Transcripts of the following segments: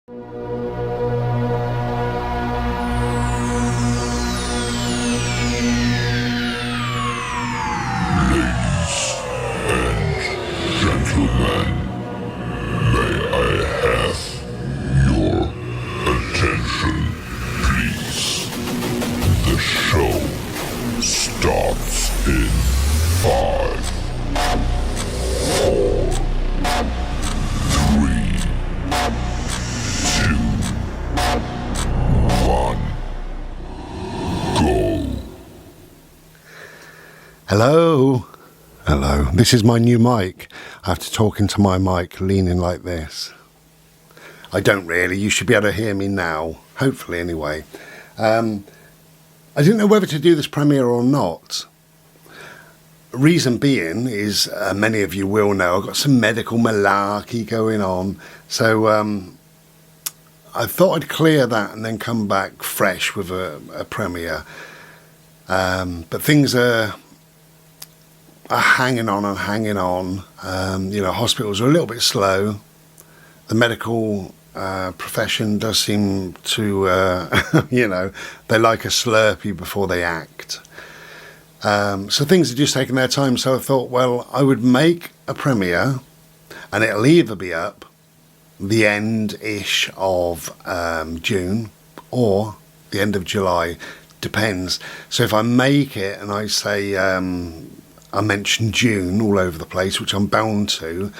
Gentlemen, may I have your attention, please? The show starts in 5, 4, 3, 2, 1, go. Hello. Hello. This is my new mic. I have to talk into my mic leaning like this. I don't really. You should be able to hear me now. Hopefully, anyway. I didn't know whether to do this premiere or not. Reason being is, many of you will know, I've got some medical malarkey going on. So I thought I'd clear that and then come back fresh with a premiere. But things are hanging on and hanging on. Hospitals are a little bit slow. The medical profession does seem to, they like a Slurpee before they act. So things are just taking their time. So I thought, well, I would make a premiere and it'll either be up the end-ish of June or the end of July. Depends. So if I make it and I say, I mentioned June all over the place, which I'm bound to,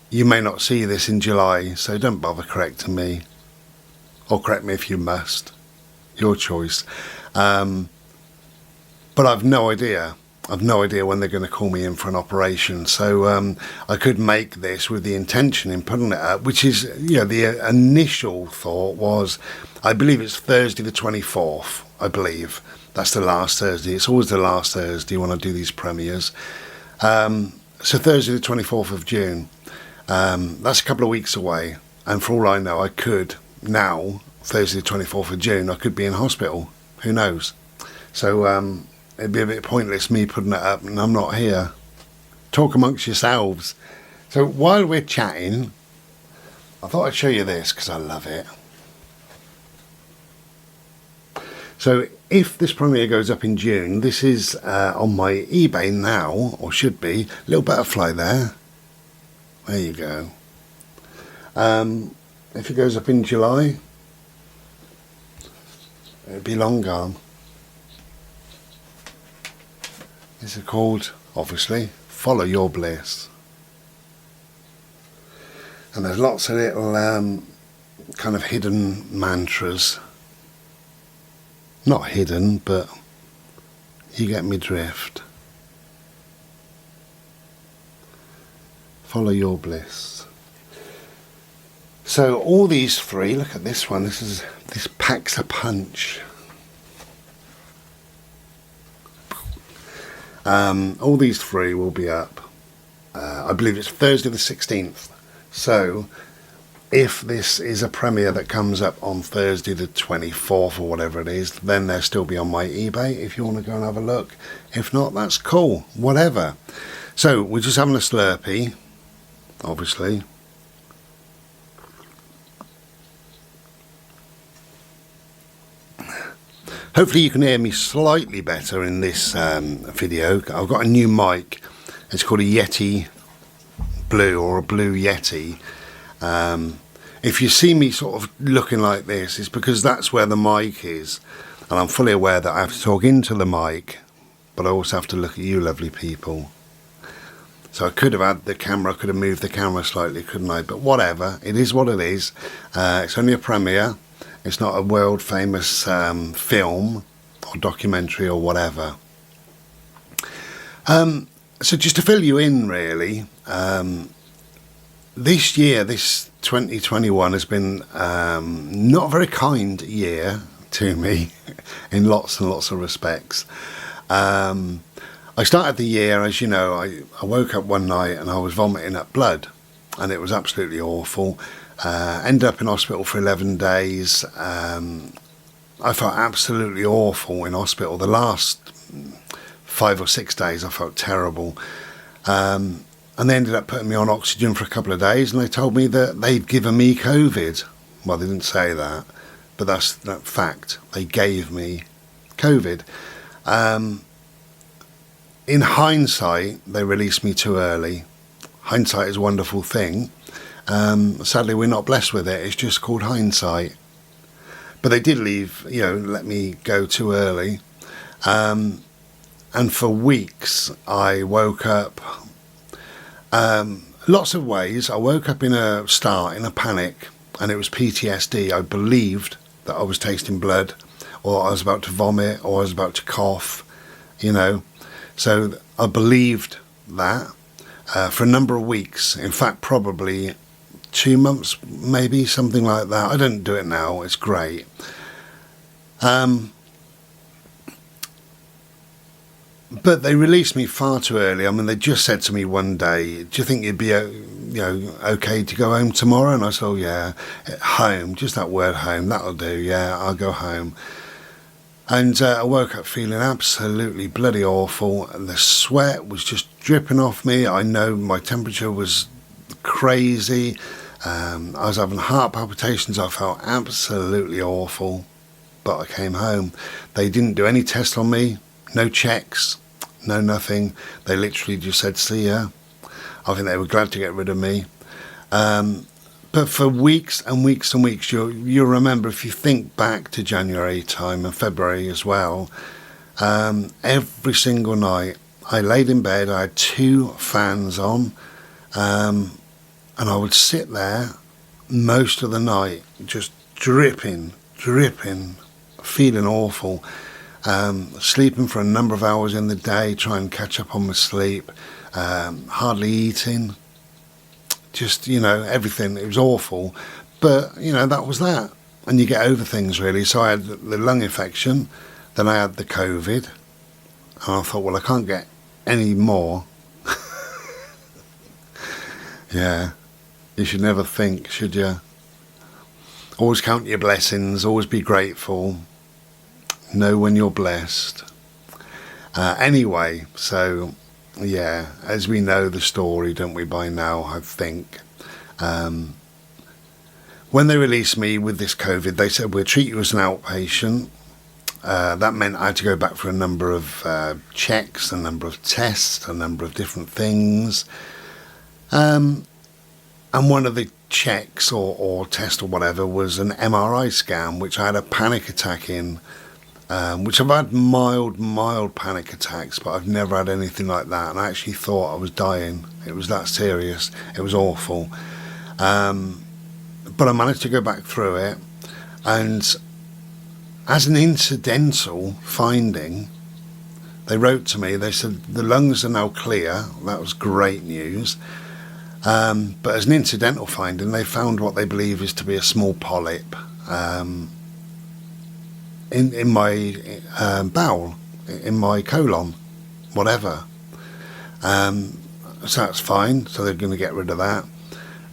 you may not see this in July, so don't bother correcting me. Or correct me if you must. Your choice. But I've no idea. I've no idea when they're going to call me in for an operation. So I could make this with the intention in putting it up, which is, the initial thought was, I believe it's Thursday the 24th, I believe. That's the last Thursday. It's always the last Thursday when I do these premieres. So Thursday the 24th of June. That's a couple of weeks away. And for all I know, I could now, Thursday the 24th of June, I could be in hospital. Who knows? So it'd be a bit pointless me putting it up and I'm not here. Talk amongst yourselves. So while we're chatting, I thought I'd show you this because I love it. So if this premiere goes up in June, this is on my eBay now, or should be. Little butterfly there. There you go. If it goes up in July, it'd be long gone. These are called, obviously, Follow Your Bliss. And there's lots of little kind of hidden mantras. Not hidden, but you get me drift. Follow your bliss. So all these three, look at this one, this packs a punch. All these three will be up. I believe it's Thursday the 16th. So if this is a premiere that comes up on Thursday the 24th or whatever it is, then they'll still be on my eBay if you want to go and have a look. If not, that's cool. Whatever. So we're just having a Slurpee, obviously. Hopefully you can hear me slightly better in this video. I've got a new mic. It's called a Yeti Blue, or a Blue Yeti. If you see me sort of looking like this, it's because that's where the mic is. And I'm fully aware that I have to talk into the mic, but I also have to look at you lovely people. So I could have had the camera, I could have moved the camera slightly, couldn't I? But whatever, it is what it is. It's only a premiere. It's not a world famous film or documentary or whatever. So just to fill you in really, this year, this 2021 has been not a very kind year to me in lots and lots of respects. I started the year, as you know, I woke up one night and I was vomiting up blood and it was absolutely awful. Ended up in hospital for 11 days. I felt absolutely awful in hospital. The last 5 or 6 days I felt terrible. And they ended up putting me on oxygen for a couple of days and they told me that they'd given me COVID. Well, they didn't say that, but that's that fact. They gave me COVID. In hindsight, they released me too early. Hindsight is a wonderful thing. Sadly, we're not blessed with it. It's just called hindsight. But they did let me go too early. And for weeks, I woke up lots of ways. I woke up in a panic, and it was PTSD. I believed that I was tasting blood, or I was about to vomit, or I was about to cough, So I believed that for a number of weeks. In fact, probably 2 months, maybe, something like that. I don't do it now. It's great. But they released me far too early. I mean, they just said to me one day, "Do you think you'd be, okay to go home tomorrow?" And I said, "Oh yeah, home. Just that word, home. That'll do. Yeah, I'll go home." And I woke up feeling absolutely bloody awful, and the sweat was just dripping off me. I know my temperature was crazy. I was having heart palpitations. I felt absolutely awful. But I came home. They didn't do any tests on me. No checks. No nothing. They literally just said, "See ya." I think they were glad to get rid of me. But for weeks and weeks and weeks, you'll remember, if you think back to January time and February as well, every single night I laid in bed, I had 2 fans on, and I would sit there most of the night just dripping, feeling awful, sleeping for a number of hours in the day, trying to catch up on my sleep, hardly eating. Just, everything. It was awful. But, that was that. And you get over things, really. So I had the lung infection, then I had the COVID. And I thought, well, I can't get any more. Yeah. You should never think, should you? Always count your blessings. Always be grateful. Know when you're blessed. Anyway, so... yeah, as we know the story, don't we, by now, I think. When they released me with this COVID, they said, "We'll treat you as an outpatient." That meant I had to go back for a number of checks, a number of tests, a number of different things. And one of the checks or test or whatever was an MRI scan, which I had a panic attack in. Which I've had mild panic attacks, but I've never had anything like that. And I actually thought I was dying. It was that serious. It was awful. But I managed to go back through it. And as an incidental finding, they wrote to me. They said, "The lungs are now clear." That was great news. But as an incidental finding, they found what they believe is to be a small polyp. In my bowel, in my colon, whatever. So that's fine. So they're going to get rid of that.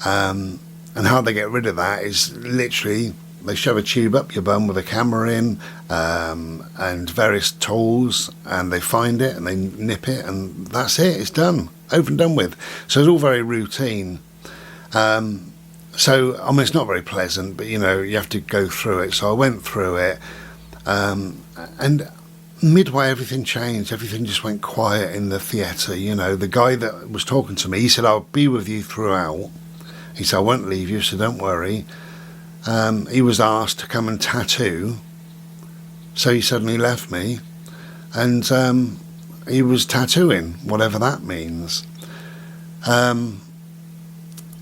And how they get rid of that is literally they shove a tube up your bum with a camera in, and various tools, and they find it and they nip it, and that's it. It's done, over and done with. So it's all very routine. So I mean, it's not very pleasant, but you have to go through it. So I went through it. And midway everything changed. Everything just went quiet in the theatre. The guy that was talking to me, he said, "I'll be with you throughout." He said, "I won't leave you, so don't worry." He was asked to come and tattoo, so he suddenly left me, and he was tattooing, whatever that means.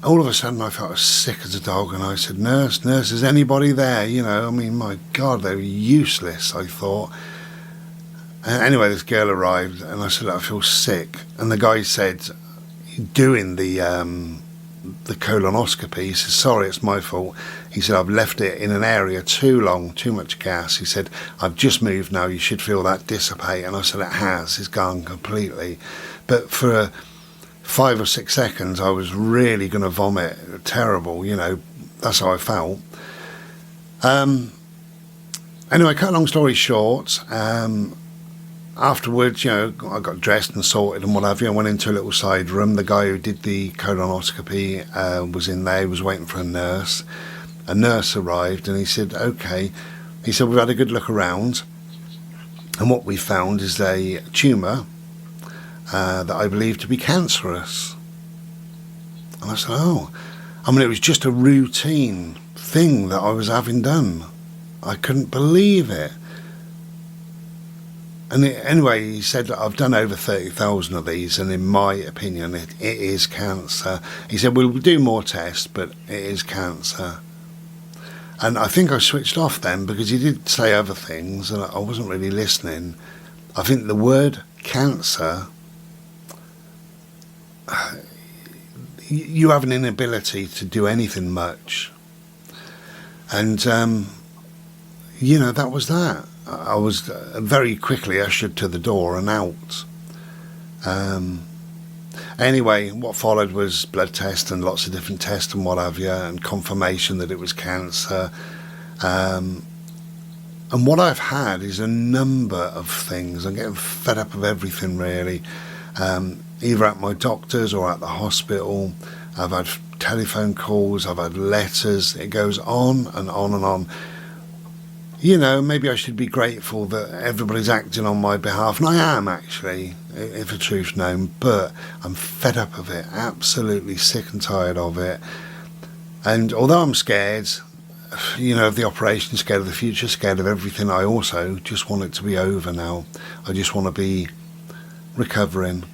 All of a sudden I felt as sick as a dog, and I said, nurse, is anybody there? I mean, my God, they were useless, I thought. Anyway, this girl arrived, and I said, "I feel sick." And the guy said, doing the colonoscopy, he said, "Sorry, it's my fault." He said, "I've left it in an area too long, too much gas." He said, "I've just moved now, you should feel that dissipate." And I said, "It has, it's gone completely." But for 5 or 6 seconds, I was really going to vomit. Terrible, that's how I felt. Anyway, cut a long story short, afterwards, I got dressed and sorted and what have you. I went into a little side room. The guy who did the colonoscopy was in there. He was waiting for a nurse. a nurse arrived and he said, okay, he said, we've had a good look around, and what we found is a tumour that I believe to be cancerous. And I said, oh, I mean, it was just a routine thing that I was having done. I couldn't believe it. And anyway, he said, I've done over 30,000 of these, and in my opinion, it is cancer. He said, we'll do more tests, but it is cancer. And I think I switched off then, because he did say other things, and I wasn't really listening. I think the word cancer, you have an inability to do anything much. And, that was that. I was very quickly ushered to the door and out. Anyway, what followed was blood tests and lots of different tests and what have you, and confirmation that it was cancer. And what I've had is a number of things. I'm getting fed up of everything, really. Either at my doctor's or at the hospital. I've had telephone calls, I've had letters. It goes on and on and on. Maybe I should be grateful that everybody's acting on my behalf, and I am actually, if the truth's known, but I'm fed up of it, absolutely sick and tired of it. And although I'm scared, of the operation, scared of the future, scared of everything, I also just want it to be over now. I just want to be recovering,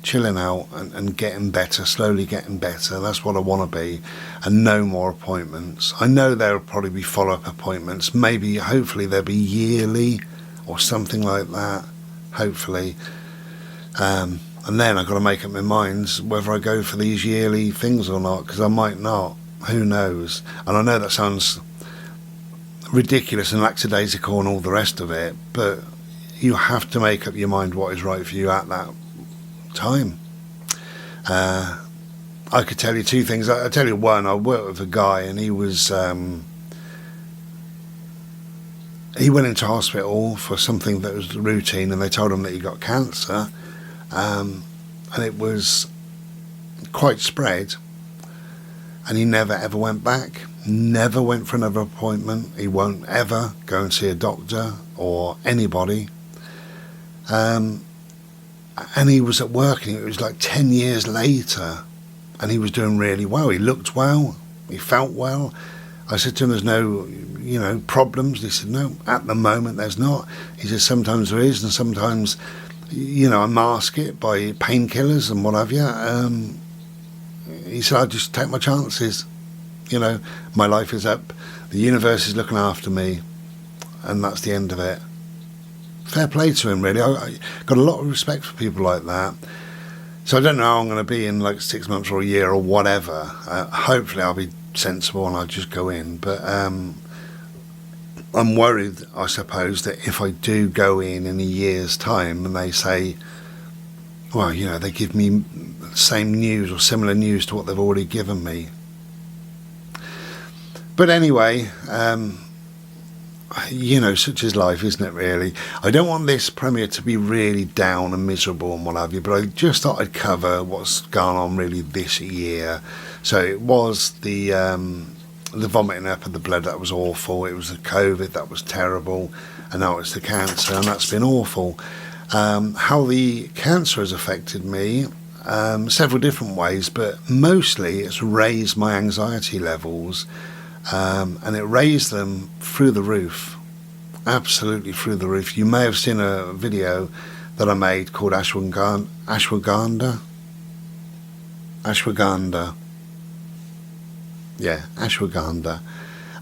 chilling out and getting better, slowly getting better. That's what I want to be, and no more appointments. I know there'll probably be follow-up appointments, maybe, hopefully there'll be yearly or something like that, hopefully. And then I've got to make up my mind whether I go for these yearly things or not, because I might not, who knows. And I know that sounds ridiculous and lackadaisical and all the rest of it, but you have to make up your mind what is right for you at that time. I could tell you two things. I'll tell you one. I worked with a guy, and he was he went into hospital for something that was routine, and they told him that he got cancer, and it was quite spread, and he never ever went back, never went for another appointment. He won't ever go and see a doctor or anybody. And he was at work, and it was like 10 years later, and he was doing really well. He looked well, he felt well. I said to him, there's no, problems? He said, no, at the moment there's not. He said, sometimes there is, and sometimes, I mask it by painkillers and what have you. He said, I just take my chances. My life is up, the universe is looking after me, and that's the end of it. Fair play to him, really. I got a lot of respect for people like that. So I don't know how I'm going to be in like 6 months or a year or whatever. Hopefully I'll be sensible and I'll just go in. But I'm worried, I suppose, that if I do go in a year's time and they say, well, they give me the same news or similar news to what they've already given me. But anyway, such is life, isn't it, really? I don't want this premiere to be really down and miserable and what have you, but I just thought I'd cover what's gone on really this year. So it was the vomiting up of the blood, that was awful. It was the COVID, that was terrible. And now it's the cancer, and that's been awful. How the cancer has affected me, several different ways, but mostly it's raised my anxiety levels. And it raised them through the roof, absolutely through the roof. You may have seen a video that I made called Ashwagandha. Yeah, ashwagandha.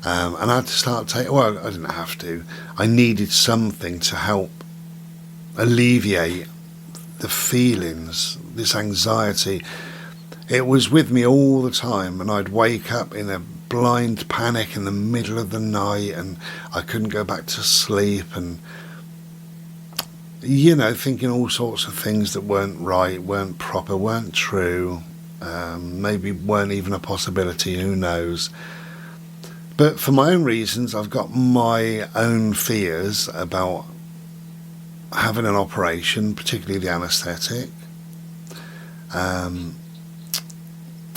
And I had to start taking, well, I didn't have to. I needed something to help alleviate the feelings, this anxiety. It was with me all the time, and I'd wake up in a blind panic in the middle of the night, and I couldn't go back to sleep, and thinking all sorts of things that weren't right, weren't proper, weren't true, maybe weren't even a possibility, who knows. But for my own reasons, I've got my own fears about having an operation, particularly the anaesthetic.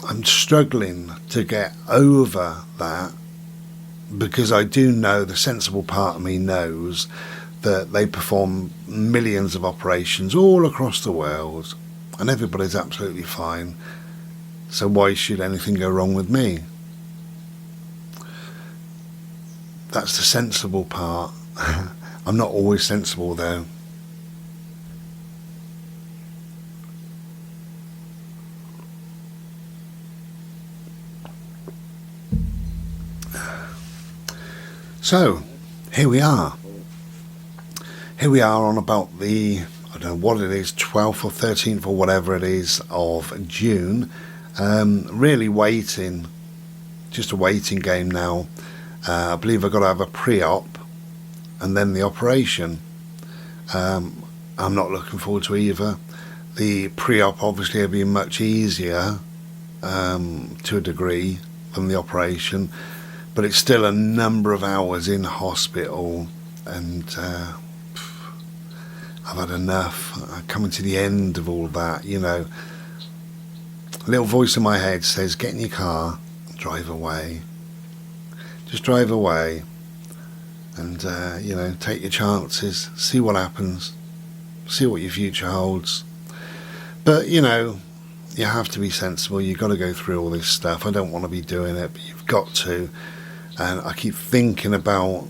I'm struggling to get over that, because I do know, the sensible part of me knows that they perform millions of operations all across the world and everybody's absolutely fine. So why should anything go wrong with me? That's the sensible part. I'm not always sensible though. So, here we are. Here we are on about the, I don't know what it is, 12th or 13th or whatever it is of June. Really waiting, just a waiting game now. I believe I've got to have a pre-op and then the operation. I'm not looking forward to either. The pre-op obviously will be much easier to a degree than the operation, but it's still a number of hours in hospital, and I've had enough. I'm coming to the end of all that, you know. A little voice in my head says, get in your car, drive away. Just drive away and, you know, take your chances, see what happens, see what your future holds. But, you know, you have to be sensible. You've got to go through all this stuff. I don't want to be doing it, but you've got to. And I keep thinking about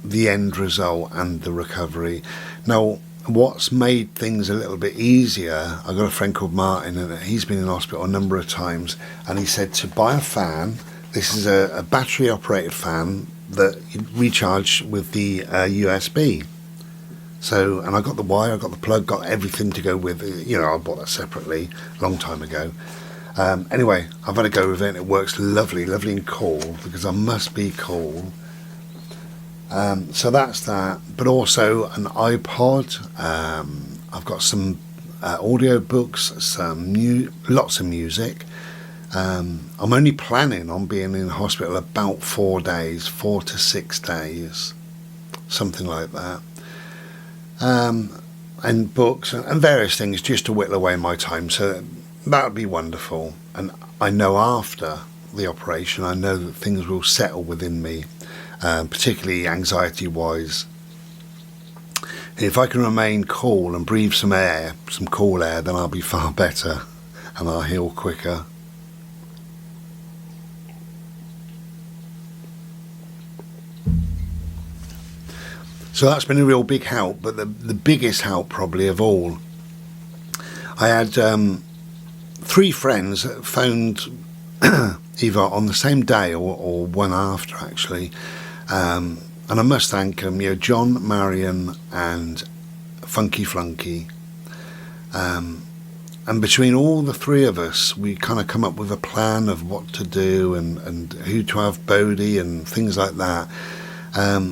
the end result and the recovery. Now, what's made things a little bit easier, I've got a friend called Martin, and he's been in hospital a number of times, and he said to buy a fan. This is a battery operated fan that you recharge with the USB. So, and I got the wire, I got the plug, got everything to go with it. You know, I bought that separately a long time ago. Anyway, I've had a go with it, and it works lovely and cool, because I must be cool. So that's that, but also an iPod. I've got some audio books, lots of music. I'm only planning on being in hospital about 4 days, 4 to 6 days, something like that. And books and various things just to whittle away my time. So that would be wonderful. And I know after the operation, I know that things will settle within me. Particularly anxiety-wise. If I can remain cool and breathe some air, some cool air, then I'll be far better and I'll heal quicker. So that's been a real big help, but the biggest help probably of all, I had 3 friends that phoned either on the same day or one after actually. And I must thank them, you know, John, Marion and Funky Flunky. And between all the 3 of us, we kind of come up with a plan of what to do and who to have Bodhi and things like that,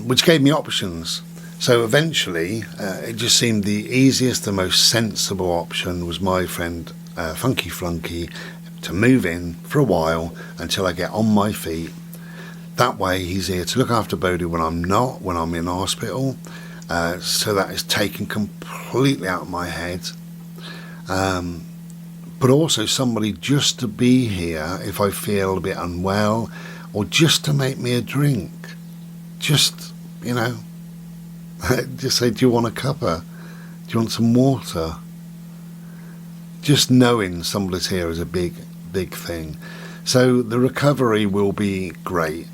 which gave me options. So eventually, it just seemed the easiest, the most sensible option was my friend Funky Flunky to move in for a while until I get on my feet. That way he's here to look after Bodhi when I'm not, when I'm in hospital, so that is taken completely out of my head. But also somebody just to be here if I feel a bit unwell, or just to make me a drink. Just, you know, just say, do you want a cuppa? Do you want some water? Just knowing somebody's here is a big thing. So the recovery will be great.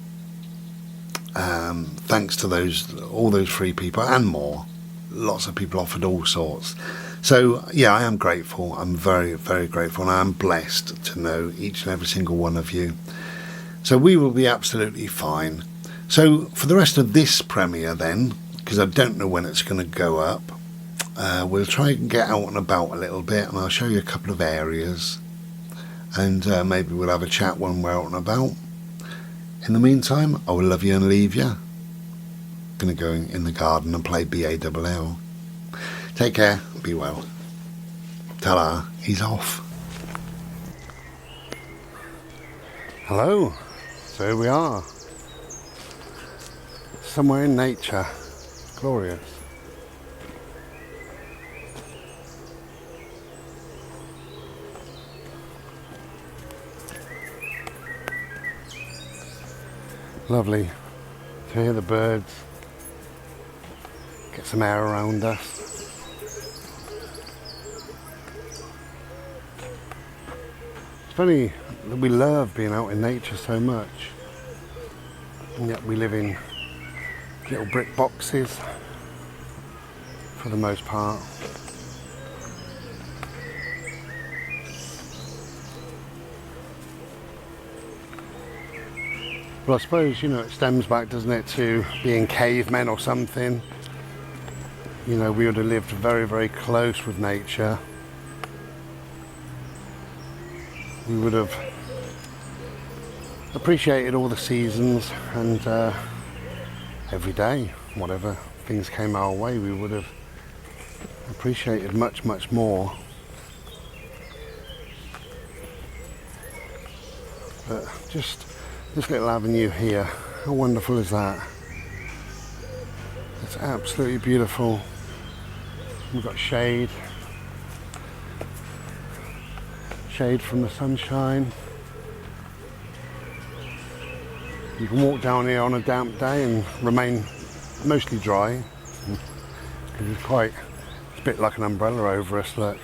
Thanks to all those 3 people and more. Lots of people offered all sorts. So yeah, I am grateful. I'm very, very grateful, and I am blessed to know each and every single one of you. So we will be absolutely fine. So for the rest of this premiere then, because I don't know when it's going to go up, we'll try and get out and about a little bit, and I'll show you a couple of areas, and maybe we'll have a chat when we're out and about. In the meantime, I will love you and leave you. Gonna go in the garden and play BALL. Take care, be well. Ta-da, he's off. Hello, so here we are. Somewhere in nature, glorious. Lovely. to hear the birds, get some air around us. It's funny that we love being out in nature so much, and yet we live in little brick boxes for the most part. But I suppose, you know, it stems back, doesn't it, to being cavemen or something. You know, we would have lived very, very close with nature. We would have appreciated all the seasons, and every day, whatever things came our way, we would have appreciated much, much more. But just this little avenue here, how wonderful is that? It's absolutely beautiful. We've got shade from the sunshine. You can walk down here on a damp day and remain mostly dry, because it's a bit like an umbrella over us, look.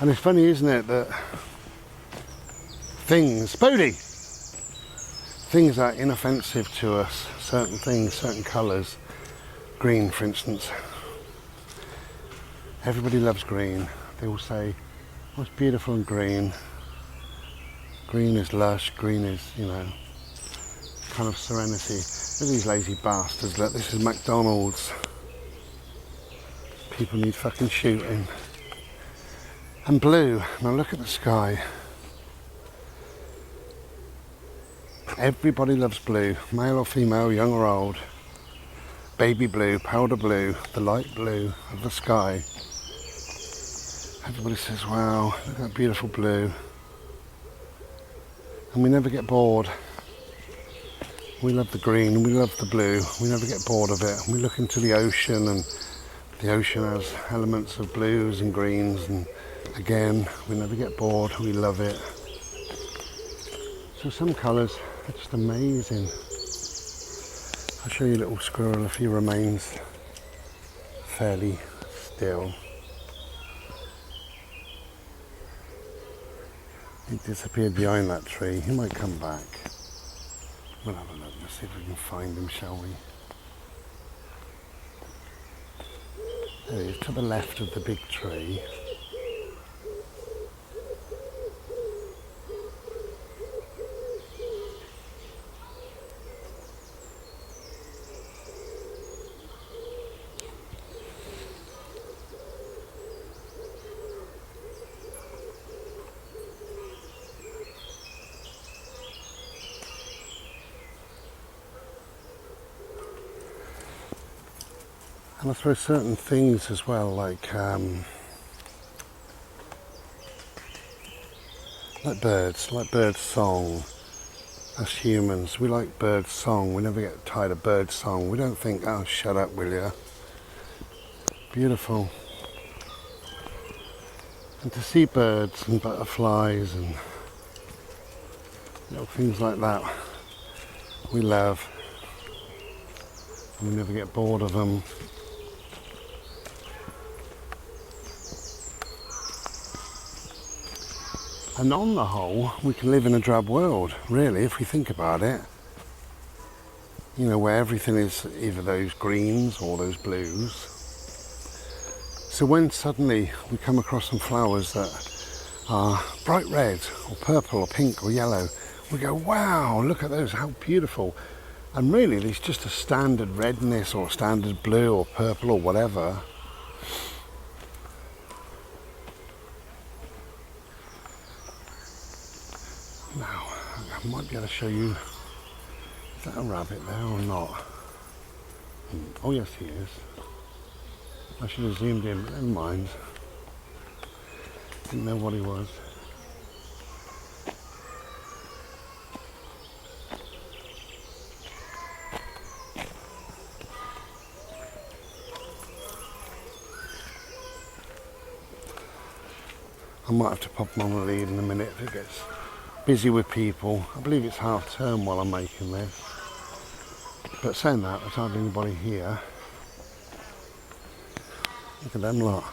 And it's funny, isn't it, that things are inoffensive to us, certain things, certain colours. Green, for instance. Everybody loves green. They all say, oh, it's beautiful and green. Green is lush, green is, you know, kind of serenity. Look at these lazy bastards, look, this is McDonald's. People need fucking shooting. And blue, now look at the sky. Everybody loves blue, male or female, young or old. Baby blue, powder blue, the light blue of the sky. Everybody says, wow, look at that beautiful blue. And we never get bored. We love the green, we love the blue, we never get bored of it. We look into the ocean, and the ocean has elements of blues and greens, and again, we never get bored, we love it. So some colours are just amazing. I'll show you a little squirrel if he remains fairly still. He disappeared behind that tree. He might come back. We'll have a look. Let's see if we can find him, shall we? There he is, to the left of the big tree. And I suppose certain things as well, like bird song. Us humans, we like bird song. We never get tired of bird song. We don't think, oh, shut up, will ya? Beautiful. And to see birds and butterflies and little things like that, we love. And we never get bored of them. And on the whole, we can live in a drab world, really, if we think about it. You know, where everything is either those greens or those blues. So when suddenly we come across some flowers that are bright red or purple or pink or yellow, we go, wow, look at those, how beautiful. And really, there's just a standard redness or standard blue or purple or whatever. Now, I might be able to show you, is that a rabbit there or not? Oh yes, he is. I should have zoomed in, but never mind. Didn't know what he was. I might have to pop him on the lead in a minute if it gets busy with people. I believe it's half term while I'm making this. But saying that, there's hardly anybody here. Look at them lot.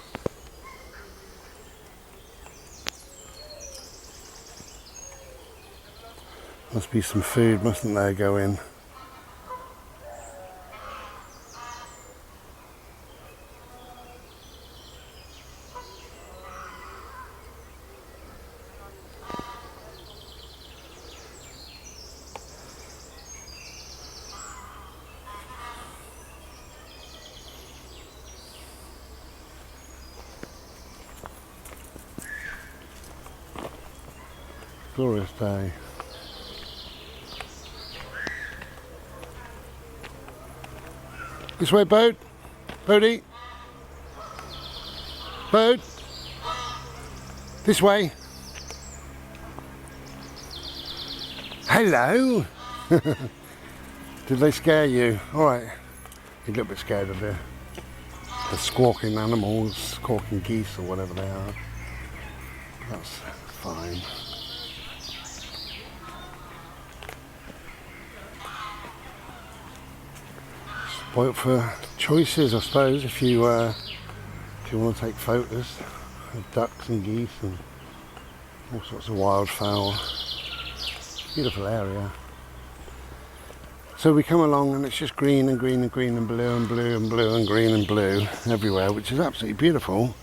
Must be some food, mustn't there, going? Glorious day. This way, boat. Boaty. Boat. This way. Hello. Did they scare you? All right. You're a little bit scared of the squawking animals, squawking geese or whatever they are. That's fine. Spoilt for choices, I suppose, if you want to take photos of ducks and geese and all sorts of wildfowl. Beautiful area. So we come along and it's just green and green and green and blue and blue and blue and green and blue everywhere, which is absolutely beautiful.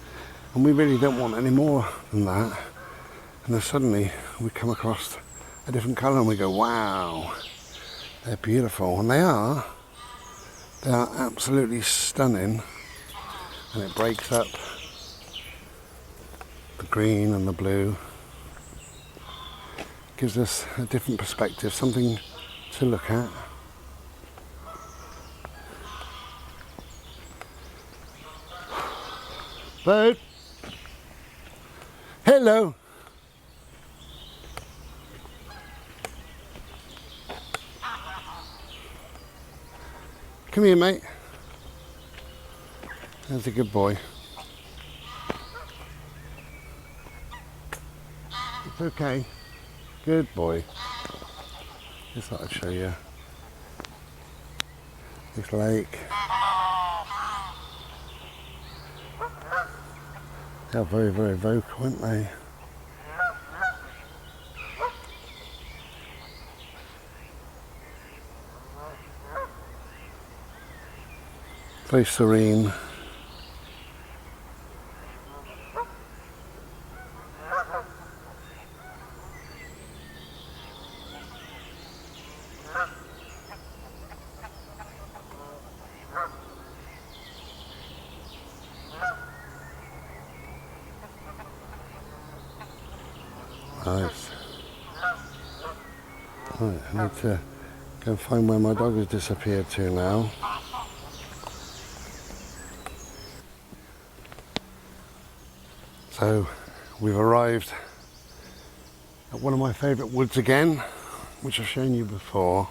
And we really don't want any more than that. And then suddenly we come across a different colour and we go, wow, they're beautiful. And they are. They are absolutely stunning, and it breaks up the green and the blue. Gives us a different perspective, something to look at. Boat. Hello. Come here, mate. That's a good boy. It's okay. Good boy. Just thought I'd show you this lake. They're very, very vocal, aren't they? Very serene. Nice. Right, I need to go and find where my dog has disappeared to now. So we've arrived at one of my favourite woods again, which I've shown you before.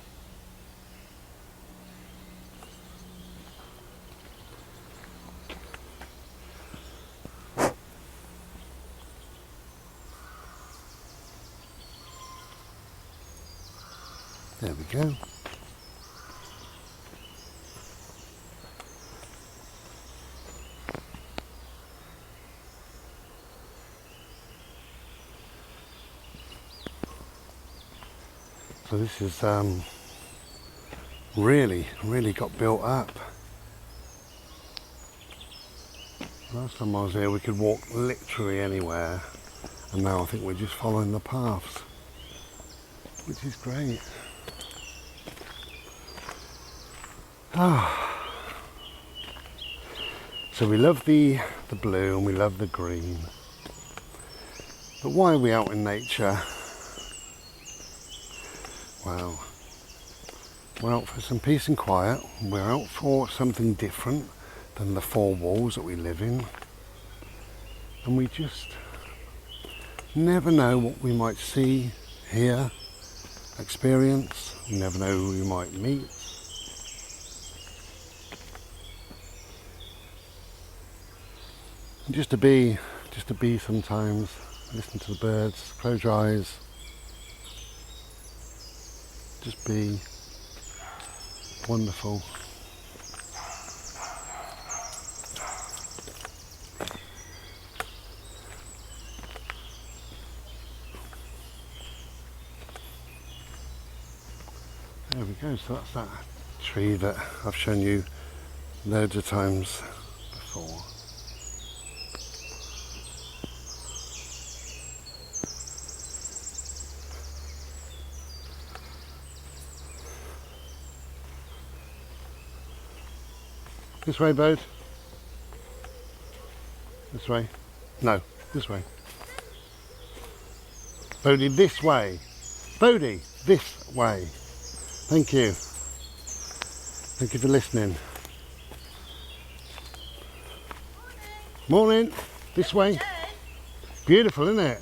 There we go. So this is really got built up. Last time I was here we could walk literally anywhere, and now I think we're just following the paths, which is great. So we love the blue and we love the green, but why are we out in nature? Well, we're out for some peace and quiet. We're out for something different than the four walls that we live in, and we just never know what we might see, hear, experience. We never know who we might meet. And just to be sometimes, listen to the birds, close your eyes, just be wonderful. There we go, so that's that tree that I've shown you loads of times before. This way, Bode. This way. No, this way. Bodie, this way. Bodie, this way. Thank you. Thank you for listening. Morning. This way. Beautiful, isn't it?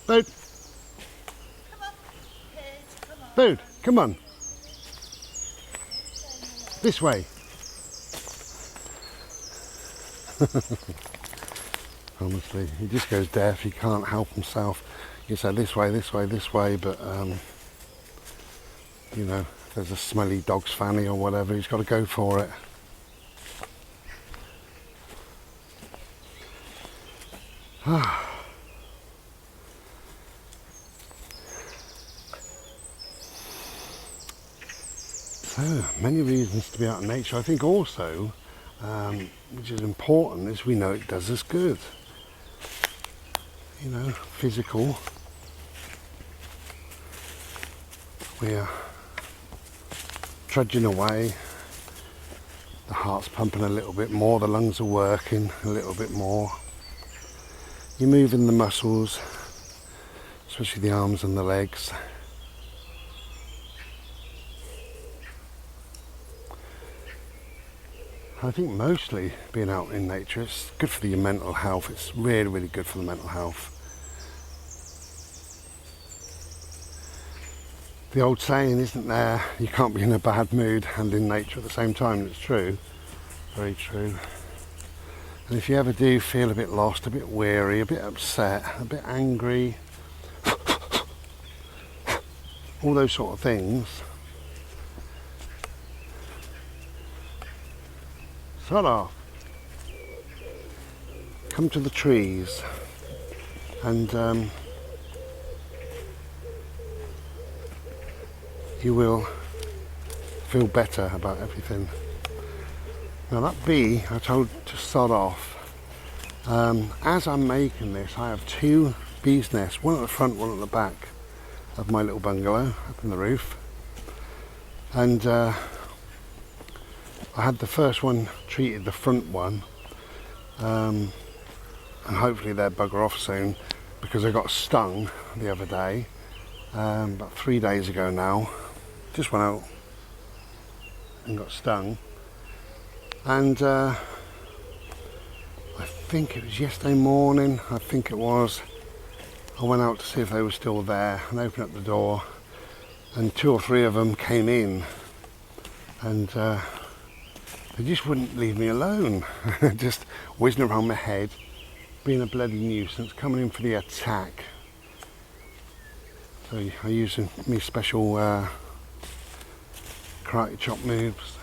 Bode. Bode, come on. This way. Honestly, he just goes deaf. He can't help himself. You say this way, this way, this way, but you know, if there's a smelly dog's fanny or whatever, he's got to go for it. So many reasons to be out in nature. I think also, which is important, is we know it does us good. You know, physical. We're trudging away. The heart's pumping a little bit more. The lungs are working a little bit more. You're moving the muscles, especially the arms and the legs. I think mostly being out in nature, it's good for your mental health. It's really, really good for the mental health. The old saying, isn't there, you can't be in a bad mood and in nature at the same time. It's true, very true. And if you ever do feel a bit lost, a bit weary, a bit upset, a bit angry, all those sort of things, sod off. Come to the trees and you will feel better about everything. Now that bee I told to sod off, as I'm making this I have two bees' nests, one at the front, one at the back of my little bungalow up in the roof, and I had the first one treated, the front one, and hopefully they'll bugger off soon because I got stung the other day, about 3 days ago now. Just went out and got stung, and I think it was yesterday morning, I went out to see if they were still there and opened up the door, and 2 or 3 of them came in, and they just wouldn't leave me alone. Just whizzing around my head, being a bloody nuisance, coming in for the attack. So I use my special karate chop moves.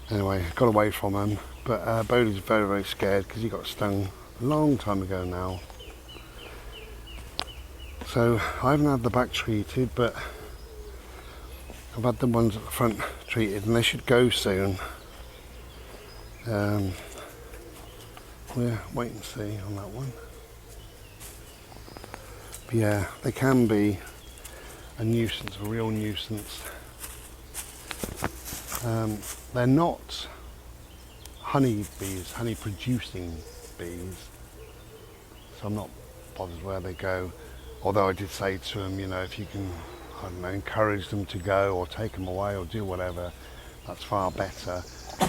Anyway, got away from them, but Bodie's very, very scared because he got stung a long time ago now. So I haven't had the back treated, but I've had the ones at the front treated, and they should go soon. We'll wait and see on that one. But yeah, they can be a nuisance, a real nuisance. They're not honey bees, honey producing bees, so I'm not bothered where they go. Although I did say to them, you know, if you can, I don't know, encourage them to go or take them away or do whatever, that's far better.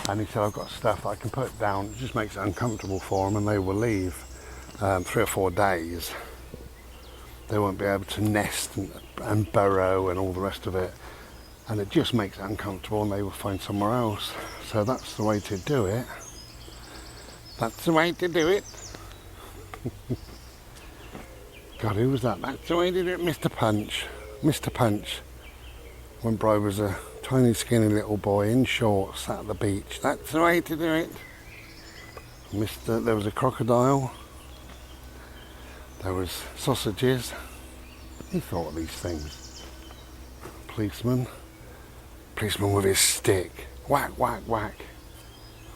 And he said, I've got stuff that I can put down, it just makes it uncomfortable for them, and they will leave. 3 or 4 days. They won't be able to nest and burrow and all the rest of it, and it just makes it uncomfortable, and they will find somewhere else. So that's the way to do it. That's the way to do it. God, who was that? That's the way he did it, Mr. Punch. Mr. Punch. When Bri was a tiny skinny little boy in shorts at the beach. That's the way to do it. There was a crocodile. There was sausages. He thought of these things. Policeman. Policeman with his stick. Whack, whack, whack.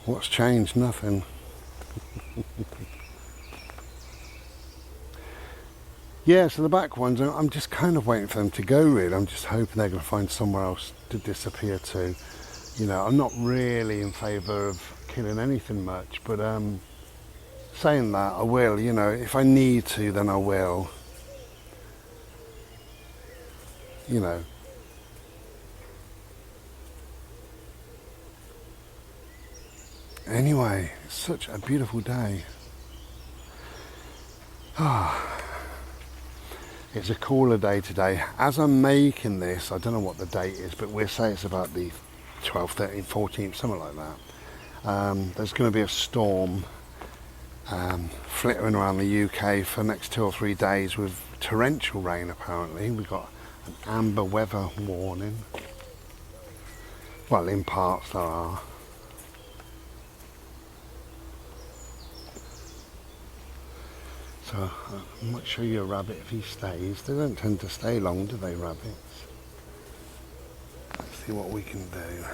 What's changed? Nothing. Yeah, so the back ones, I'm just kind of waiting for them to go, really. I'm just hoping they're going to find somewhere else to disappear to. You know, I'm not really in favour of killing anything much, but saying that, I will, you know, if I need to, then I will. You know. Anyway, it's such a beautiful day. It's a cooler day today. As I'm making this, I don't know what the date is, but we'll say it's about the 12th, 13th, 14th, something like that. There's going to be a storm flittering around the UK for the next 2 or 3 days with torrential rain, apparently. We've got an amber weather warning. Well, in parts there are. So I might show you a rabbit if he stays. They don't tend to stay long, do they, rabbits? Let's see what we can do.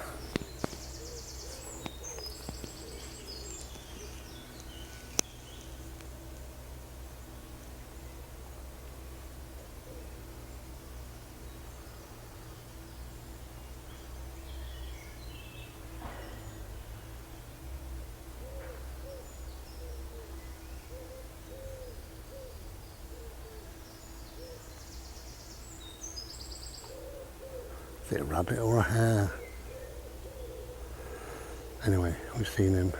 Is it a rabbit or a hare? Anyway, we've seen him.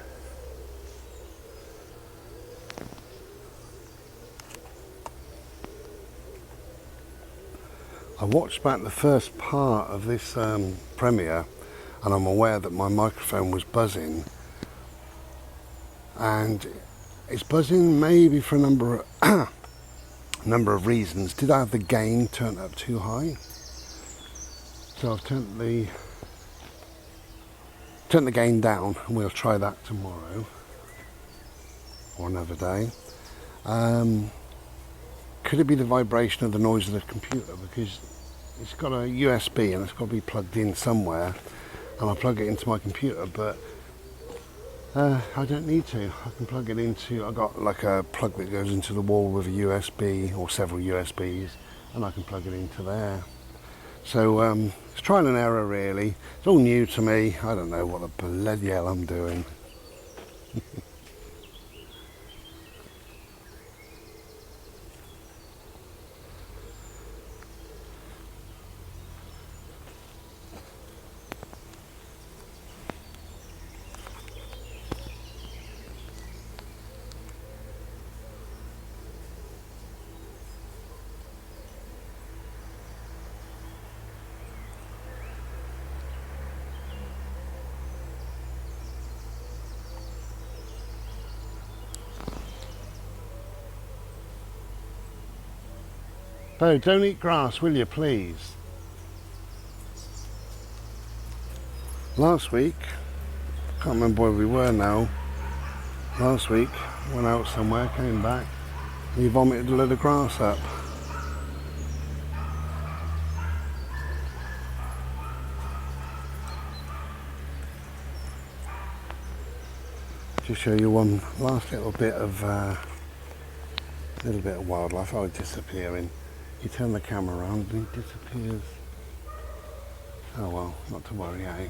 I watched back the first part of this premiere, and I'm aware that my microphone was buzzing, and it's buzzing maybe for a number of reasons. Did I have the gain turned up too high? So I've turned the gain down, and we'll try that tomorrow or another day. Could it be the vibration of the noise of the computer? Because it's got a USB and it's got to be plugged in somewhere, and I plug it into my computer, but I don't need to. I can plug it into, I've got like a plug that goes into the wall with a USB or several USBs, and I can plug it into there. So it's trial and error, really. It's all new to me. I don't know what the bloody hell I'm doing. So don't eat grass, will you, please? Last week, can't remember where we were now. Last week, went out somewhere, came back, and he vomited a load of grass up. Just show you one last little bit of wildlife. Oh, disappearing. You turn the camera around and he disappears. Oh well, not to worry, eh?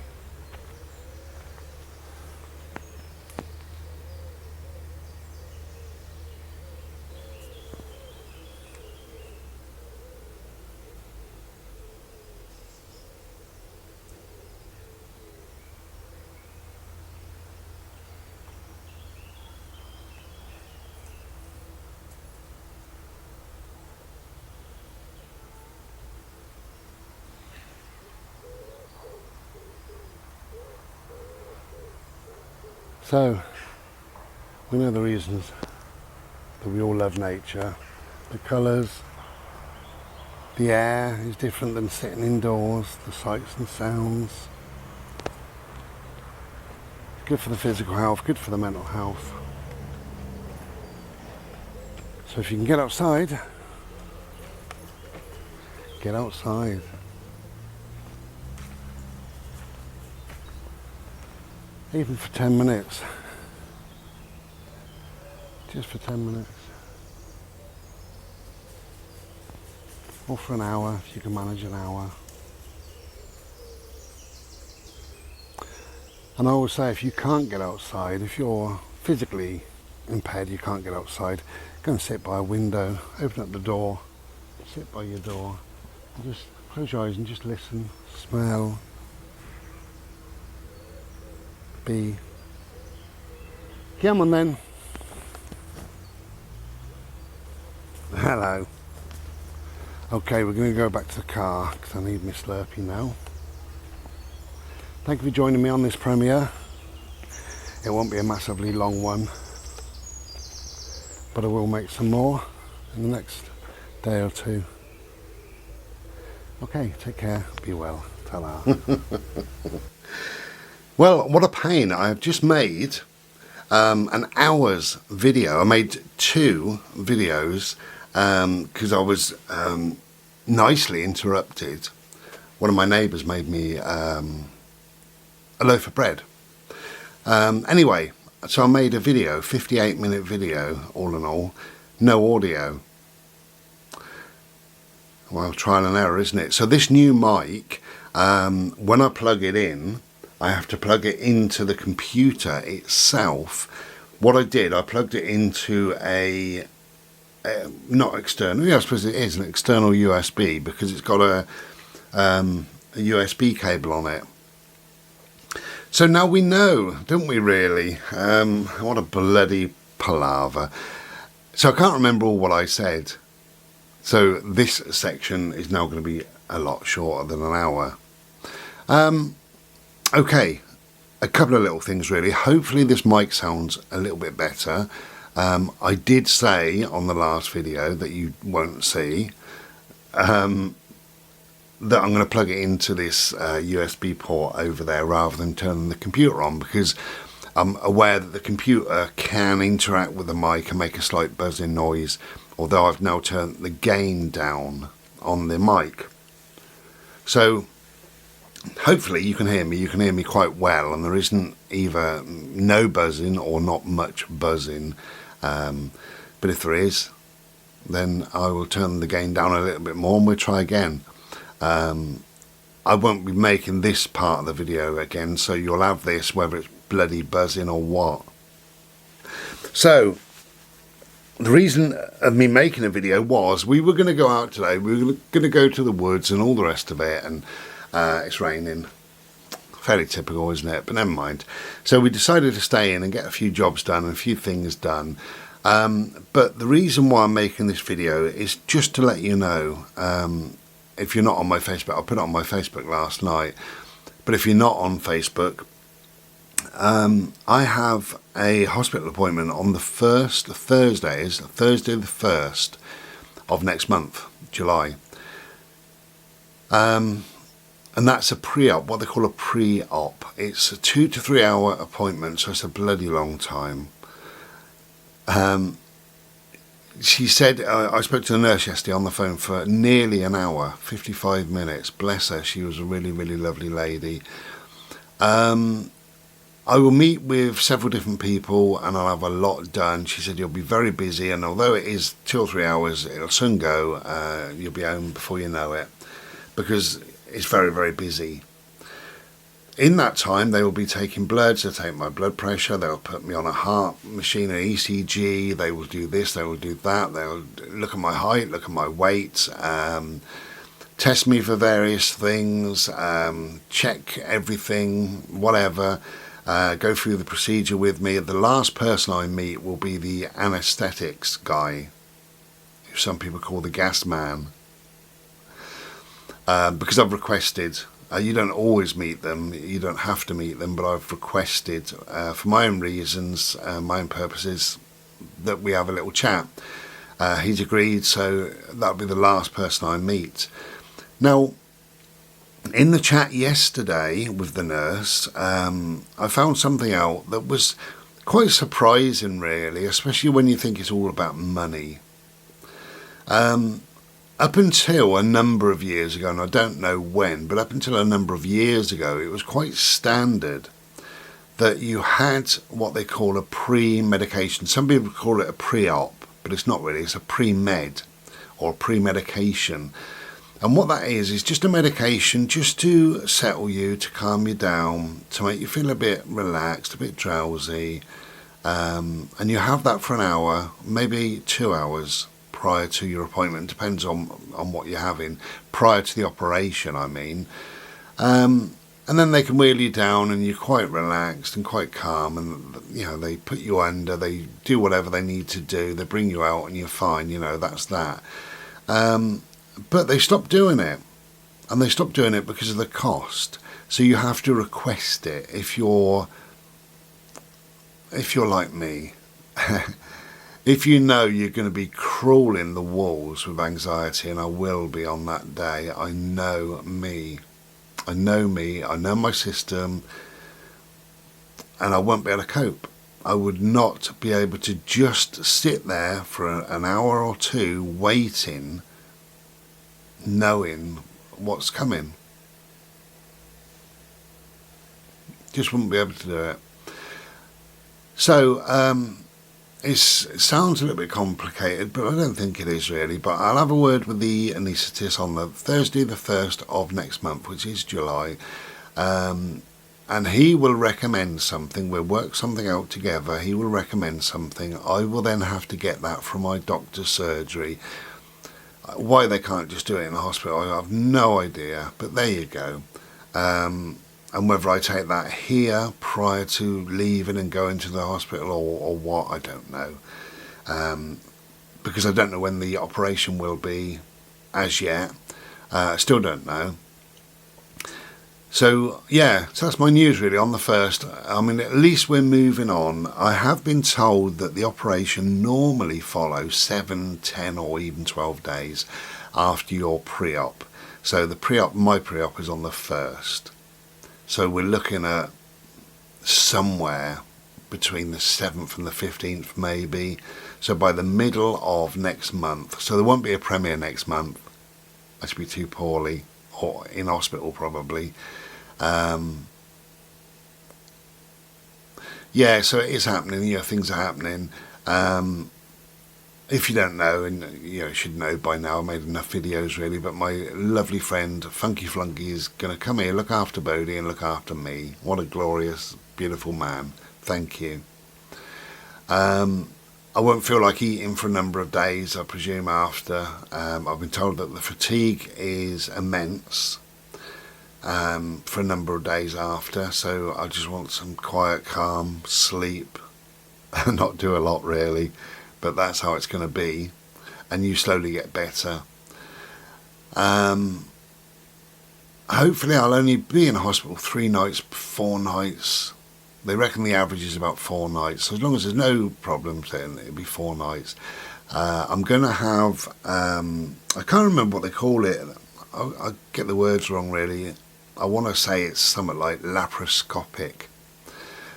So, we know the reasons that we all love nature, the colours, the air is different than sitting indoors, the sights and sounds. Good for the physical health, good for the mental health. So if you can get outside, get outside. Even for 10 minutes. Just for 10 minutes. Or for an hour, if you can manage an hour. And I always say, if you can't get outside, if you're physically impaired, you can't get outside, go and sit by a window, open up the door, sit by your door, and just close your eyes and just listen, smell, be. Come on then. Hello. Okay, we're going to go back to the car because I need my Slurpee now. Thank you for joining me on this premiere. It won't be a massively long one, but I will make some more in the next day or two. Okay, take care, be well, ta-ra. Well, what a pain. I've just made an hour's video. I made 2 videos because I was nicely interrupted. One of my neighbours made me a loaf of bread. Anyway, so I made a video, 58-minute video, all in all, no audio. Well, trial and error, isn't it? So this new mic, when I plug it in, I have to plug it into the computer itself. What I did, I plugged it into a not external, yeah, I suppose it is an external USB because it's got a USB cable on it. So now we know, don't we really? What a bloody palaver. So I can't remember all what I said. So this section is now going to be a lot shorter than an hour. Okay, a couple of little things really. Hopefully this mic sounds a little bit better. I did say on the last video that you won't see that I'm going to plug it into this USB port over there rather than turning the computer on, because I'm aware that the computer can interact with the mic and make a slight buzzing noise, although I've now turned the gain down on the mic. So hopefully you can hear me quite well, and there isn't either no buzzing or not much buzzing, but if there is, then I will turn the gain down a little bit more and we'll try again. I won't be making this part of the video again, so you'll have this whether it's bloody buzzing or what. So the reason of me making a video was we were going to go out today, we were going to go to the woods and all the rest of it, and it's raining. Fairly typical, isn't it? But never mind. So we decided to stay in and get a few jobs done and a few things done. But the reason why I'm making this video is just to let you know, if you're not on my Facebook, I put it on my Facebook last night, but if you're not on Facebook, I have a hospital appointment on the Thursday the 1st of next month, July. And that's a pre-op, what they call a pre-op. It's a 2 to 3 hour appointment, so it's a bloody long time. She said, I spoke to the nurse yesterday on the phone for nearly an hour, 55 minutes. Bless her, she was a really, really lovely lady. I will meet with several different people and I'll have a lot done. She said you'll be very busy, and although it is 2 or 3 hours, it'll soon go. You'll be home before you know it, because it's very, very busy. In that time, they will be taking bloods, they'll take my blood pressure, they'll put me on a heart machine, an ECG, they will do this, they will do that, they'll look at my height, look at my weight, test me for various things, check everything, whatever, go through the procedure with me. The last person I meet will be the anaesthetics guy, who some people call the gas man. Because I've requested, you don't always meet them, you don't have to meet them, but I've requested, for my own reasons, my own purposes, that we have a little chat. He's agreed, so that'll be the last person I meet. Now, in the chat yesterday with the nurse, I found something out that was quite surprising, really, especially when you think it's all about money. Up until a number of years ago, and I don't know when, but up until a number of years ago, it was quite standard that you had what they call a pre-medication. Some people call it a pre-op, but it's not really. It's a pre-med or pre-medication. And what that is just a medication just to settle you, to calm you down, to make you feel a bit relaxed, a bit drowsy. And you have that for an hour, maybe 2 hours prior to your appointment. Depends on what you're having. Prior to the operation, I mean. And then they can wheel you down and you're quite relaxed and quite calm, and they put you under, they do whatever they need to do, they bring you out and you're fine, that's that. But they stopped doing it, and they stopped doing it because of the cost. So you have to request it if you're like me. If you know you're going to be crawling the walls with anxiety, and I will be on that day, I know me, I know my system, and I won't be able to cope. I would not be able to just sit there for an hour or two waiting, knowing what's coming. Just wouldn't be able to do it. So, it sounds a little bit complicated, but I don't think it is really. But I'll have a word with the anaesthetist on the Thursday the 1st of next month, which is July. And he will recommend something. We'll work something out together. He will recommend something. I will then have to get that from my doctor's surgery. Why they can't just do it in the hospital, I have no idea. But there you go. And whether I take that here prior to leaving and going to the hospital or what, I don't know. Because I don't know when the operation will be as yet. Still don't know. So, yeah, so that's my news really on the 1st. I mean, at least we're moving on. I have been told that the operation normally follows 7, 10 or even 12 days after your pre-op. So my pre-op is on the 1st. So we're looking at somewhere between the 7th and the 15th maybe. So by the middle of next month. So there won't be a premiere next month. I should be too poorly, or in hospital probably. Yeah, so it is happening. Things are happening. If you don't know, and you should know by now, I made enough videos really, but my lovely friend Funky Flunky is going to come here, look after Bodhi and look after me. What a glorious, beautiful man. Thank you. I won't feel like eating for a number of days, I presume, after. I've been told that the fatigue is immense for a number of days after, so I just want some quiet, calm sleep and not do a lot really. But that's how it's going to be, and you slowly get better. Hopefully I'll only be in hospital 3 nights, 4 nights. They reckon the average is about 4 nights. So as long as there's no problems, then it'll be 4 nights. I'm going to have, I can't remember what they call it. I get the words wrong really. I want to say it's something like laparoscopic.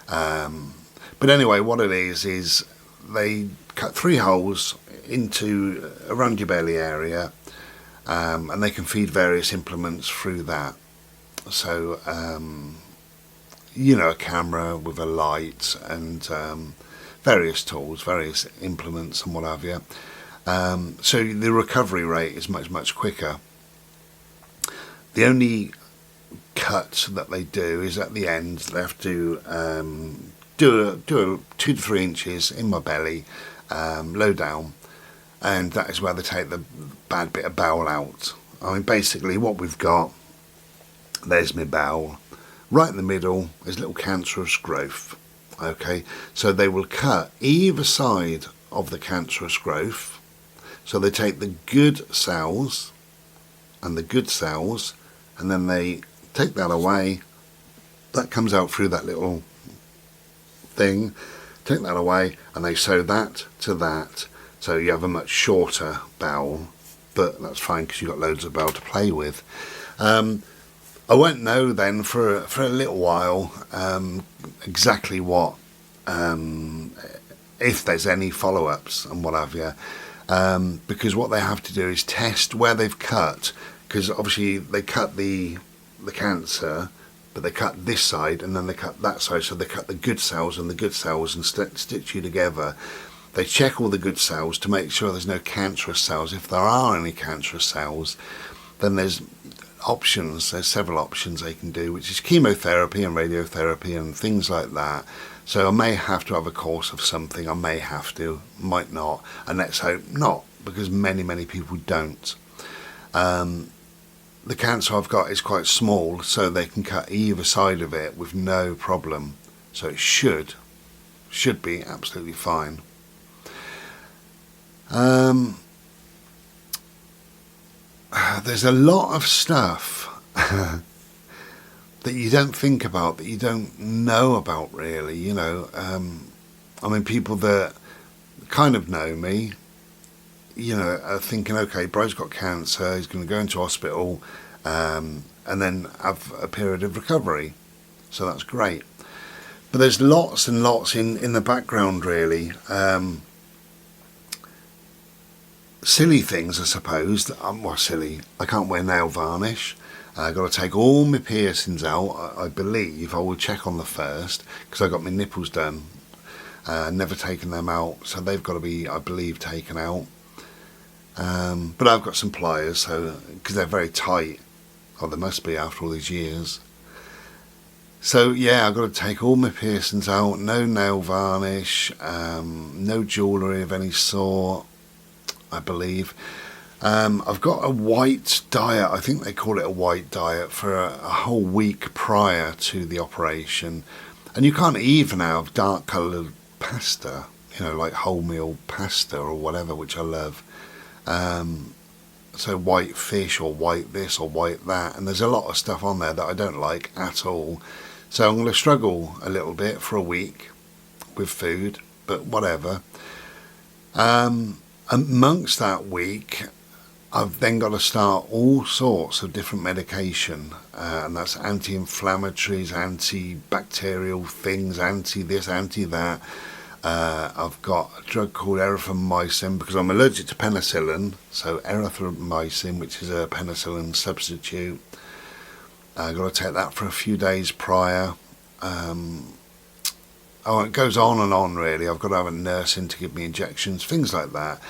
But anyway, what it is they cut 3 holes into around your belly area, and they can feed various implements through that. So, a camera with a light and various tools, various implements and what have you. So the recovery rate is much, much quicker. The only cut that they do is at the end. They have to do a 2 to 3 inches in my belly, low down, and that is where they take the bad bit of bowel out. I mean, basically what we've got, there's my bowel. Right in the middle is a little cancerous growth. Okay, so they will cut either side of the cancerous growth. So they take the good cells and the good cells, and then they take that away. That comes out through that little thing. Take that away, and they sew that to that. So you have a much shorter bowel, but that's fine because you've got loads of bowel to play with. I won't know then for a little while exactly what, if there's any follow-ups and what have you, because what they have to do is test where they've cut, because obviously they cut the cancer, but they cut this side and then they cut that side, so they cut the good cells and the good cells and stitch you together. They check all the good cells to make sure there's no cancerous cells. If there are any cancerous cells, then there's options. There's several options they can do, which is chemotherapy and radiotherapy and things like that. So I may have to have a course of something. I may have to, might not, and let's hope not, because many people don't. The cancer I've got is quite small, so they can cut either side of it with no problem. So it should be absolutely fine. There's a lot of stuff that you don't think about, that you don't know about really, you know. I mean, people that kind of know me, you know, are thinking, okay, bro's got cancer, he's going to go into hospital and then have a period of recovery. So that's great. But there's lots and lots in the background really. Silly things, I suppose. Well, silly. I can't wear nail varnish. I've got to take all my piercings out. I believe I will check on the first, because I got my nipples done. Never taken them out, so they've got to be, I believe, taken out. But I've got some pliers, so because they're very tight. Oh, they must be after all these years. So yeah, I've got to take all my piercings out. No nail varnish. No jewellery of any sort, I believe. I've got a white diet, I think they call it a white diet, for a whole week prior to the operation. And you can't even have dark coloured pasta, you know, like wholemeal pasta or whatever, which I love. So white fish or white this or white that, and there's a lot of stuff on there that I don't like at all. So I'm going to struggle a little bit for a week with food, but whatever. Amongst that week, I've then got to start all sorts of different medication, and that's anti-inflammatories, antibacterial things, anti this, anti that. I've got a drug called erythromycin because I'm allergic to penicillin, so erythromycin, which is a penicillin substitute. I've got to take that for a few days prior. It goes on and on really. I've got to have a nurse in to give me injections, things like that.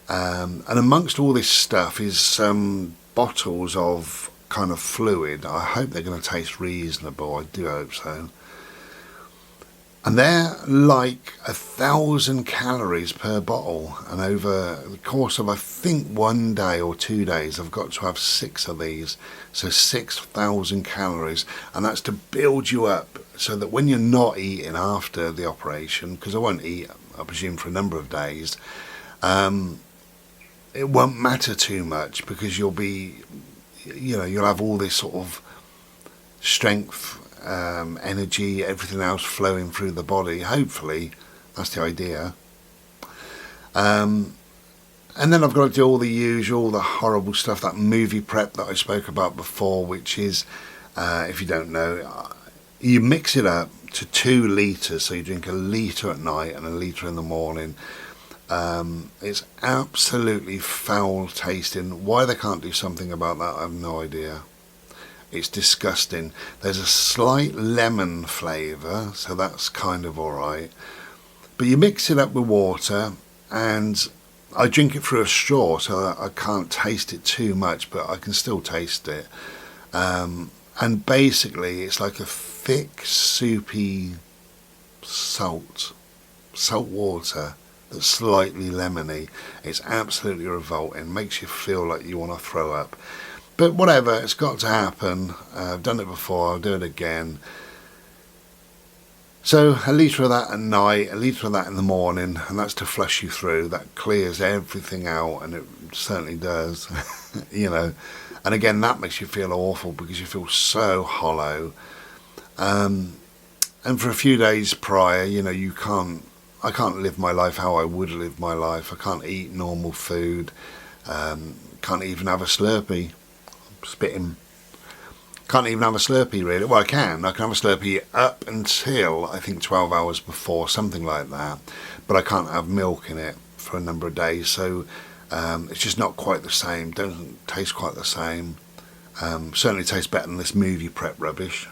And amongst all this stuff is some bottles of kind of fluid. I hope they're going to taste reasonable. I do hope so. And they're like 1,000 calories per bottle. And over the course of, I think, 1 day or 2 days, I've got to have 6 of these. So 6,000 calories. And that's to build you up so that when you're not eating after the operation, because I won't eat, I presume, for a number of days, it won't matter too much, because you'll be, you know, you'll have all this sort of strength, energy, everything else flowing through the body. Hopefully, that's the idea. And then I've got to do all the usual, the horrible stuff, that movie prep that I spoke about before, which is, if you don't know, you mix it up to 2 litres, so you drink 1 litre at night and 1 litre in the morning. It's absolutely foul tasting. Why they can't do something about that, I have no idea. It's disgusting. There's a slight lemon flavour, so that's kind of alright. But you mix it up with water, and I drink it through a straw, so that I can't taste it too much, but I can still taste it. And basically, it's like a thick, soupy salt water that's slightly lemony. It's absolutely revolting. Makes you feel like you want to throw up. But whatever, it's got to happen. I've done it before, I'll do it again. So 1 litre of that at night, 1 litre of that in the morning, and that's to flush you through. That clears everything out, and it certainly does, you know. And again, that makes you feel awful because you feel so hollow. And for a few days prior, you know, you can't I can't live my life how I would live my life. I can't eat normal food. Can't even have a Slurpee. Spitting. Can't even have a Slurpee, really. Well, I can have a Slurpee up until, I think, 12 hours before, something like that. But I can't have milk in it for a number of days, so it's just not quite the same. Doesn't taste quite the same. Certainly tastes better than this movie prep rubbish.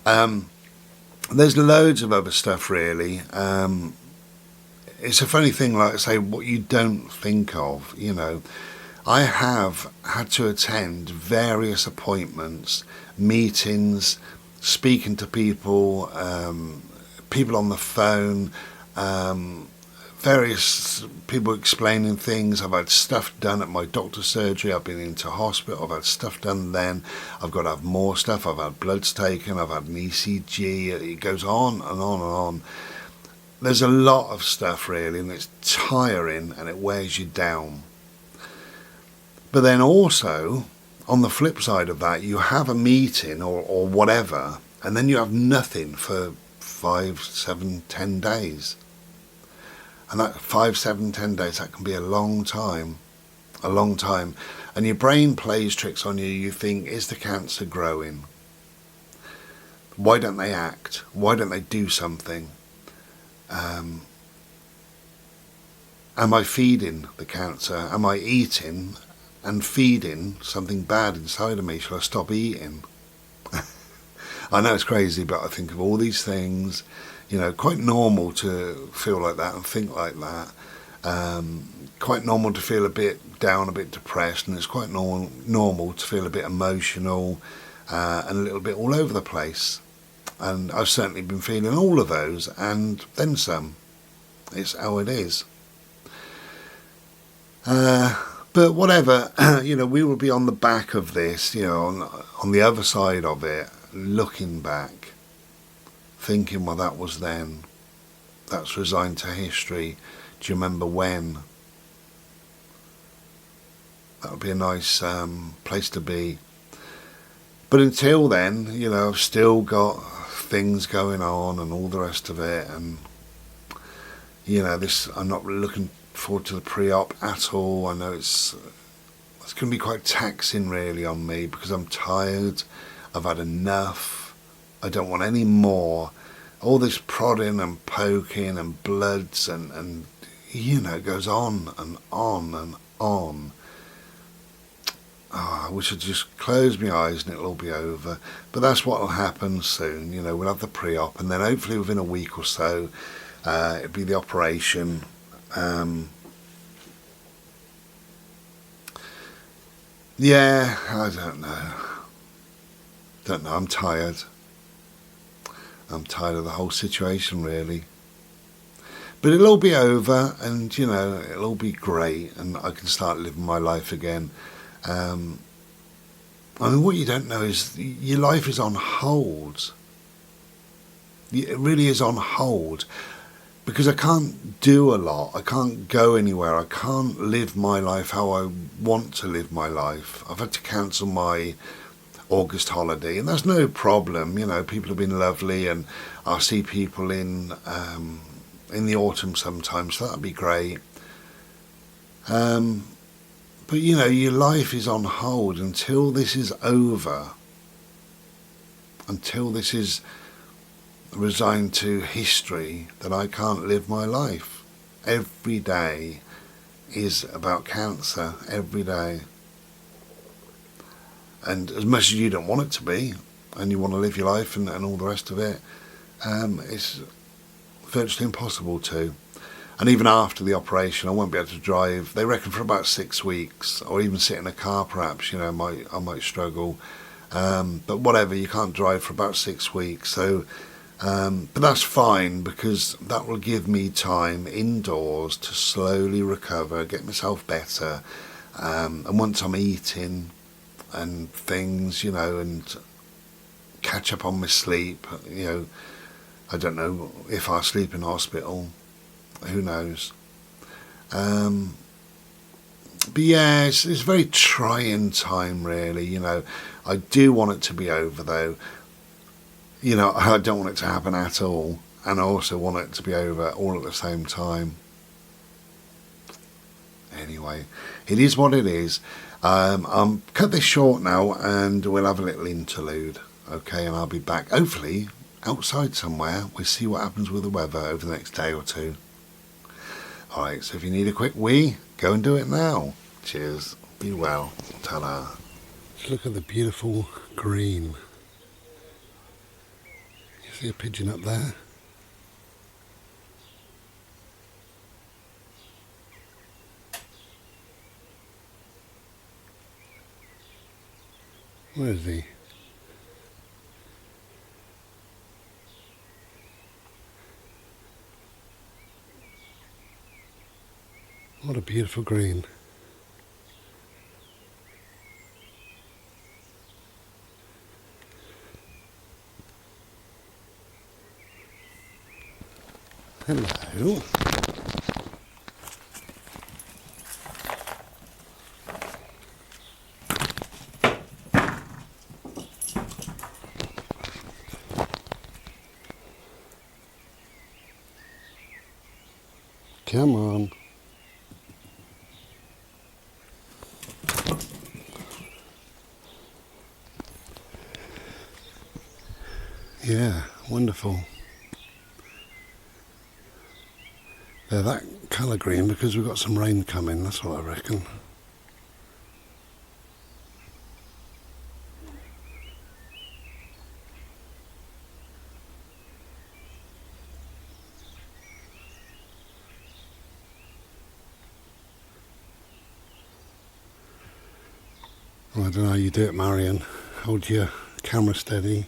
There's loads of other stuff, really. It's a funny thing, like I say, what you don't think of, you know. I have had to attend various appointments, meetings, speaking to people, people on the phone, various people explaining things. I've had stuff done at my doctor's surgery. I've been into hospital. I've had stuff done then. I've got to have more stuff. I've had bloods taken. I've had an ECG. It goes on and on and on. There's a lot of stuff, really, and it's tiring and it wears you down. But then also, on the flip side of that, you have a meeting or whatever, and then you have nothing for 5, 7, 10 days. And that 5, 7, 10 days, that can be a long time. A long time. And your brain plays tricks on you. You think, is the cancer growing? Why don't they act? Why don't they do something? Am I feeding the cancer? Am I eating and feeding something bad inside of me? Shall I stop eating? I know it's crazy, but I think of all these things. You know, quite normal to feel like that and think like that. Quite normal to feel a bit down, a bit depressed, and it's quite normal to feel a bit emotional and a little bit all over the place. And I've certainly been feeling all of those, and then some. It's how it is. But whatever, you know, we will be on the back of this, you know, on the other side of it, looking back, thinking, well, that was then. That's resigned to history. Do you remember when? That would be a nice place to be. But until then, you know, I've still got things going on and all the rest of it, and you know, I'm not looking forward to the pre-op at all. I know it's going to be quite taxing, really, on me, because I'm tired. I've had enough. I don't want any more. All this prodding and poking and bloods and you know, it goes on and on and on. I wish I'd just close my eyes and it'll all be over. But that's what will happen soon. You know, we'll have the pre-op, and then hopefully within a week or so, it'll be the operation. Yeah, I don't know. I'm tired. I'm tired of the whole situation, really. But it'll all be over, and you know, it'll all be great, and I can start living my life again. I mean, what you don't know is your life is on hold. It really is on hold, because I can't do a lot. I can't go anywhere. I can't live my life how I want to live my life. I've had to cancel my August holiday, and that's no problem. You know, people have been lovely, and I'll see people in the autumn sometimes, so that'd be great. But you know, your life is on hold until this is over, until this is resigned to history, that I can't live my life. Every day is about cancer, every day. And as much as you don't want it to be, and you want to live your life and all the rest of it, it's virtually impossible to. And even after the operation, I won't be able to drive. They reckon for about 6 weeks, or even sit in a car perhaps, you know, I might struggle. But whatever, you can't drive for about 6 weeks. So, but that's fine, because that will give me time indoors to slowly recover, get myself better. And once I'm eating and things, you know, and catch up on my sleep, you know, I don't know if I sleep in hospital. Who knows? But yeah, it's a very trying time, really. You know, I do want it to be over, though. You know, I don't want it to happen at all. and I also want it to be over all at the same time. Anyway, it is what it is. I'll cut this short now and we'll have a little interlude. Okay, and I'll be back, hopefully, outside somewhere. We'll see what happens with the weather over the next day or two. Alright, so if you need a quick wee, go and do it now. Cheers. Be well. Ta-da. Just look at the beautiful green. You see a pigeon up there? Where is he? What a beautiful green. Hello. Come on. Yeah, wonderful. They're that colour green because we've got some rain coming, that's what I reckon. Well, I don't know how you do it, Marion. Hold your camera steady.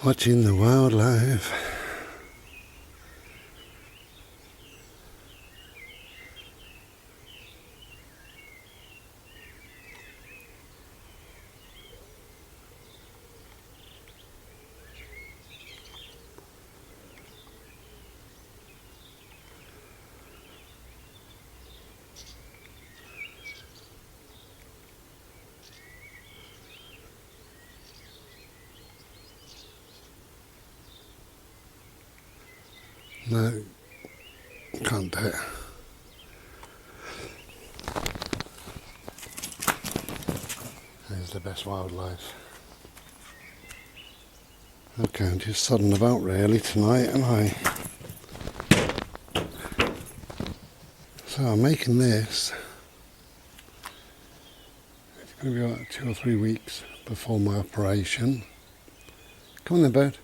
Watching the wildlife. No, can't do it. There's the best wildlife. Okay, I'm just sodding about really tonight, am I? So I'm making this. It's going to be about 2 or 3 weeks before my operation. Come on then, bird.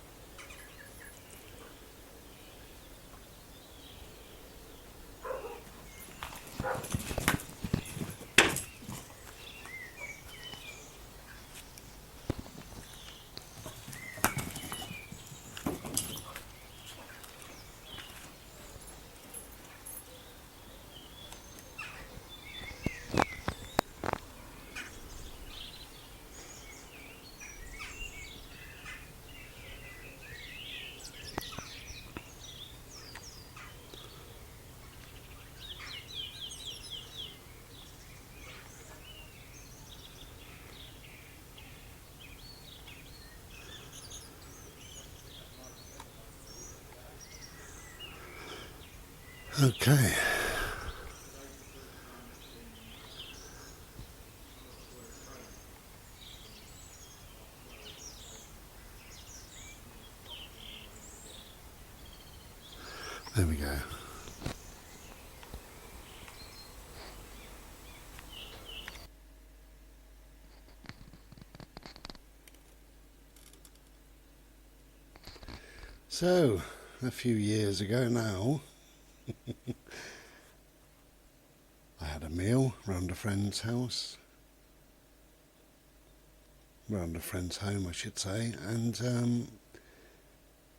Okay. There we go. So, a few years ago now, I had a meal round a friend's house. Round a friend's home, I should say, and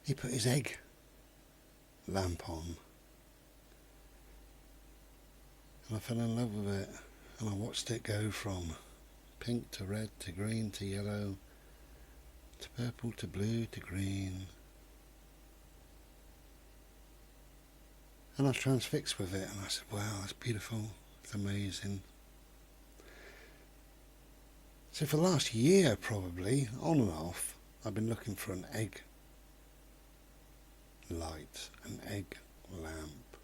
he put his egg lamp on. And I fell in love with it, and I watched it go from pink to red to green to yellow to purple to blue to green. And I was transfixed with it, and I said, wow, that's beautiful, it's amazing. So for the last year, probably, on and off, I've been looking for an egg light, an egg lamp.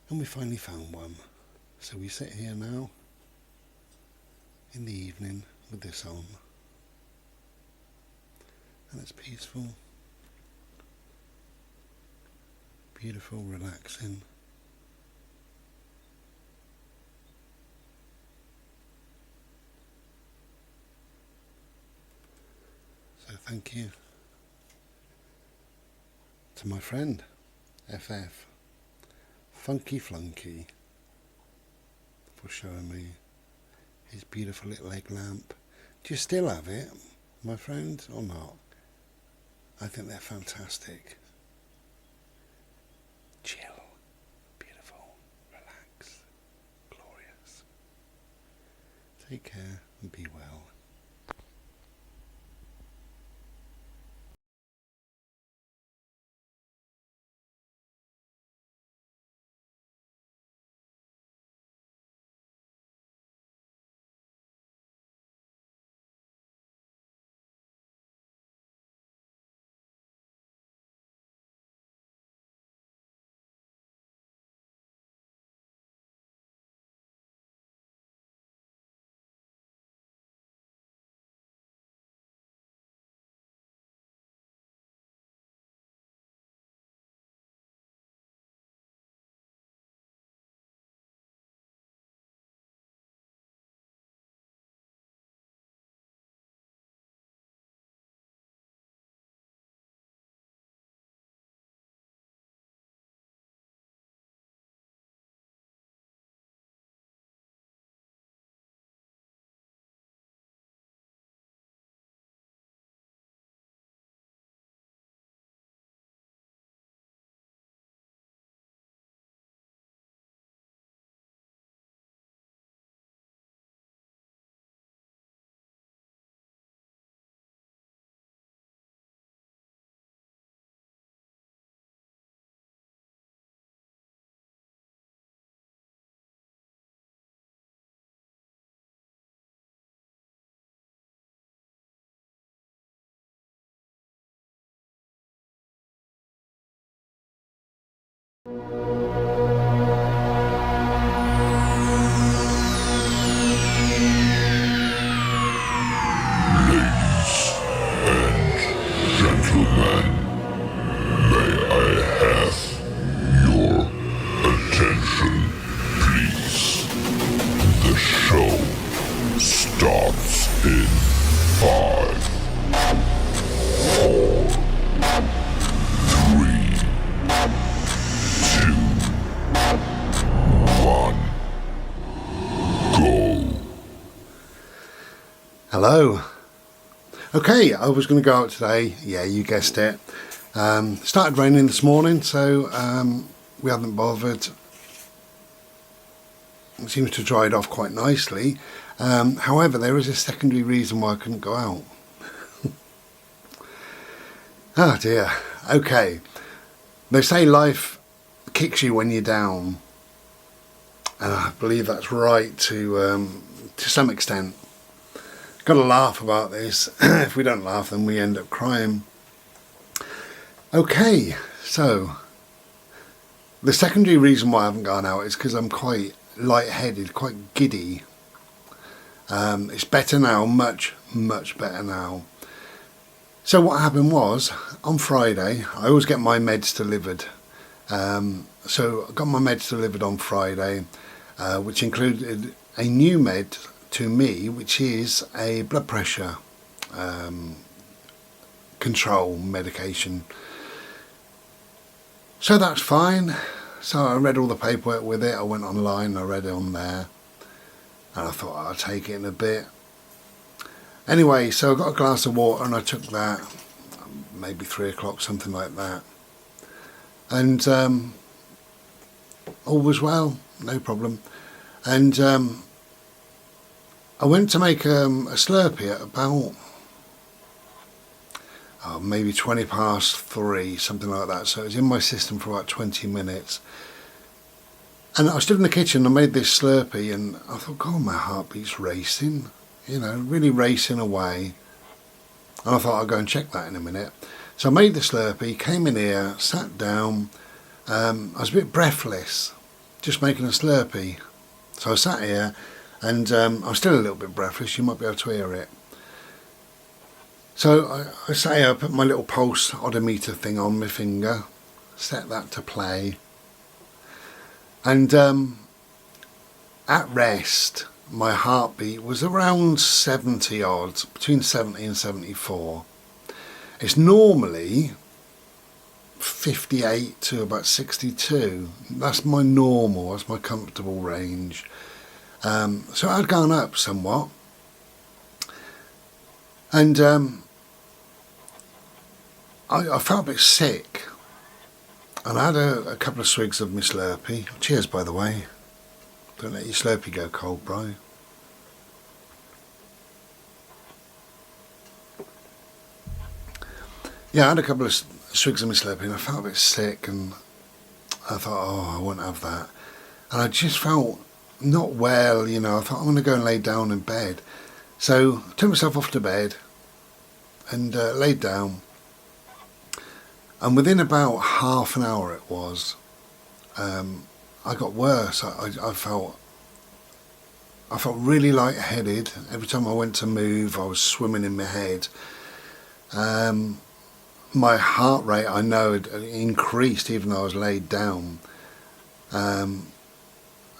And we finally found one. So we sit here now, in the evening, with this on. And it's peaceful, beautiful, relaxing. So thank you to my friend, FF, Funky Flunky, for showing me his beautiful little egg lamp. Do you still have it, my friend, or not? I think they're fantastic. Chill, beautiful, relax, glorious. Take care and be well. Gentlemen, may I have your attention, please? The show starts in 5, 4, 3, 2, 1, go. Hello. Okay, I was going to go out today. Yeah, you guessed it. Started raining this morning, so we haven't bothered. It seems to have dried off quite nicely. However, there is a secondary reason why I couldn't go out. Oh dear. Okay. They say life kicks you when you're down, and I believe that's right to some extent. Got to laugh about this. If we don't laugh, then we end up crying. Okay, so the secondary reason why I haven't gone out is because I'm quite lightheaded, quite giddy. It's better now, much better now. So what happened was, on Friday, I always get my meds delivered. So I got my meds delivered on Friday, which included a new med to me, which is a blood pressure control medication. So that's fine. So I read all the paperwork with it. I went online, I read it on there, and I thought I'll take it in a bit. Anyway, so I got a glass of water and I took that, maybe 3 o'clock, something like that. And all was well, no problem. And I went to make a Slurpee at about maybe 20 past 3, something like that. So it was in my system for about 20 minutes. And I stood in the kitchen and made this Slurpee, and I thought, God, my heartbeat's racing, you know, really racing away. And I thought I'd go and check that in a minute. So I made the Slurpee, came in here, sat down. I was a bit breathless, just making a Slurpee. So I sat here, and I was still a little bit breathless. You might be able to hear it. So I sat here, I put my little pulse odometer thing on my finger, set that to play. And at rest, my heartbeat was around 70 odd, between 70 and 74. It's normally 58 to about 62. That's my normal, that's my comfortable range. So I'd gone up somewhat. And I felt a bit sick. And I had a couple of swigs of my Slurpee. Cheers, by the way. Don't let your Slurpee go cold, bro. Yeah, I had a couple of swigs of my Slurpee and I felt a bit sick, and I thought, oh, I won't have that. And I just felt not well, you know. I thought, I'm going to go and lay down in bed. So I took myself off to bed and laid down. And within about half an hour it was, I got worse. I felt really lightheaded. Every time I went to move, I was swimming in my head. My heart rate, I know, had increased even though I was laid down. And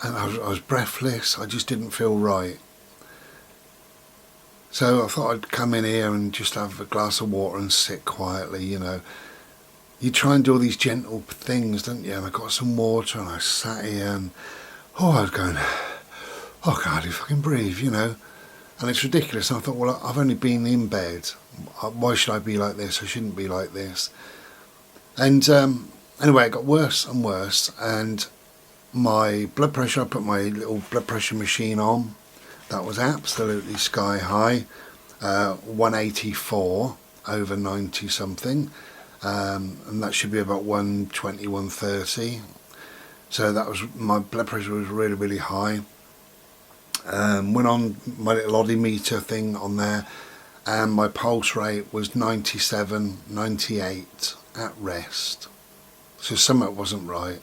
I was breathless. I just didn't feel right. So I thought I'd come in here and just have a glass of water and sit quietly, you know. You try and do all these gentle things, don't you? And I got some water and I sat here and, I was going, oh, I can hardly fucking breathe, you know. And it's ridiculous. And I thought, well, I've only been in bed. Why should I be like this? I shouldn't be like this. And anyway, it got worse and worse. And my blood pressure, I put my little blood pressure machine on. That was absolutely sky high. 184 over 90 something. And that should be about 120, 130. So that was, my blood pressure was really, really high. Went on my little odometer thing on there, and my pulse rate was 97, 98 at rest. So something wasn't right.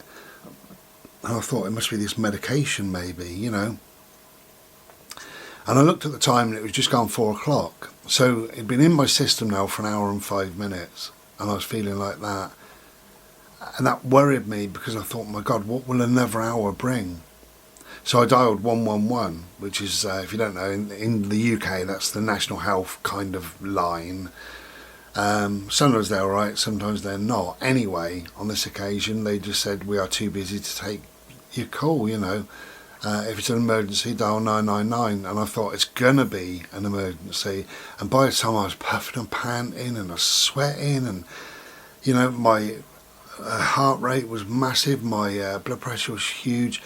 And I thought it must be this medication maybe, you know. And I looked at the time and it was just gone 4 o'clock. So it'd been in my system now for an hour and 5 minutes. And I was feeling like that. And that worried me because I thought, my God, what will another hour bring? So I dialed 111, which is, if you don't know, in the UK, that's the National Health kind of line. Sometimes they're all right, sometimes they're not. Anyway, on this occasion, they just said, we are too busy to take your call, you know. If it's an emergency, dial 999. And I thought, it's going to be an emergency. And by the time I was puffing and panting and I was sweating and, you know, my heart rate was massive, my blood pressure was huge,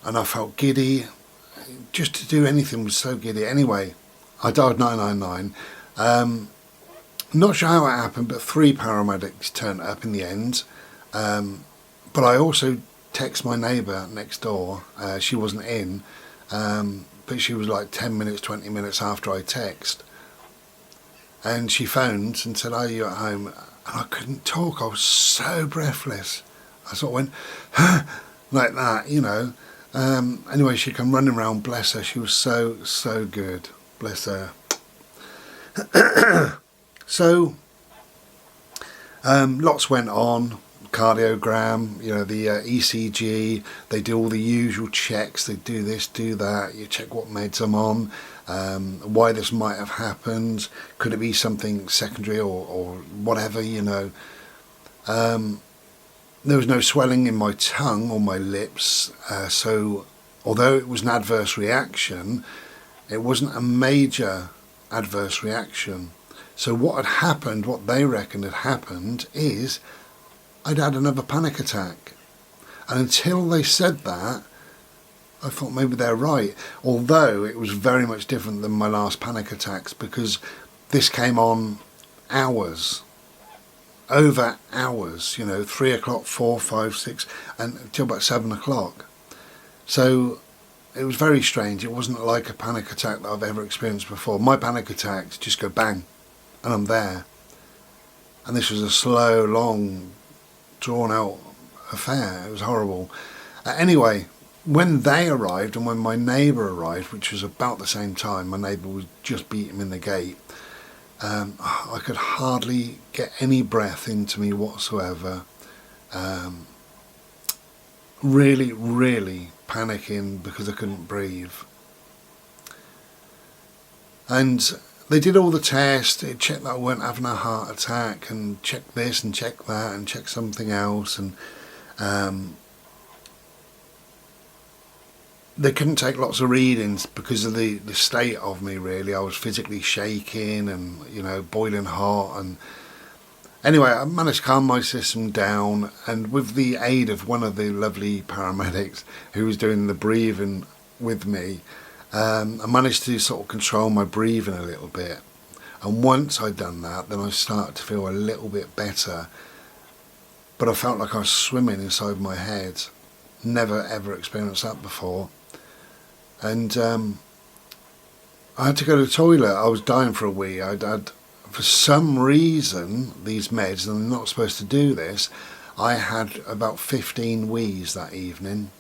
and I felt giddy. Just to do anything was so giddy. Anyway, I dialed 999. Not sure how it happened, but 3 paramedics turned up in the end. But I also text my neighbour next door. She wasn't in, but she was like 10 minutes, 20 minutes after I text. And she phoned and said, are you at home? And I couldn't talk. I was so breathless. I sort of went, like that, you know. Anyway, she come running around, bless her. She was so good, bless her. So, lots went on. cardiogram, the ECG. They do all the usual checks. They do this, do that. You check what meds I'm on, why this might have happened. Could it be something secondary or whatever, There was no swelling in my tongue or my lips, so although it was an adverse reaction, it wasn't a major adverse reaction. So what had happened, what they reckoned had happened, is I'd had another panic attack. And until they said that, I thought maybe they're right. Although it was very much different than my last panic attacks, because this came on hours. Over hours, 3 o'clock, 4, 5, 6, and until about 7 o'clock. So it was very strange. It wasn't like a panic attack that I've ever experienced before. My panic attacks just go bang, and I'm there. And this was a slow, long, drawn-out affair. It was horrible. Anyway, when they arrived and when my neighbour arrived, which was about the same time, my neighbour was just beating in the gate. I could hardly get any breath into me whatsoever. Really, really panicking because I couldn't breathe. And they did all the tests. They checked that I weren't having a heart attack, and checked this and checked that and checked something else. And they couldn't take lots of readings because of the state of me, really. I was physically shaking and, boiling hot. And anyway, I managed to calm my system down. And with the aid of one of the lovely paramedics who was doing the breathing with me, I managed to sort of control my breathing a little bit. And once I'd done that, then I started to feel a little bit better. But I felt like I was swimming inside my head. Never ever experienced that before. And I had to go to the toilet. I was dying for a wee. For some reason, these meds, and I'm not supposed to do this, I had about 15 wees that evening.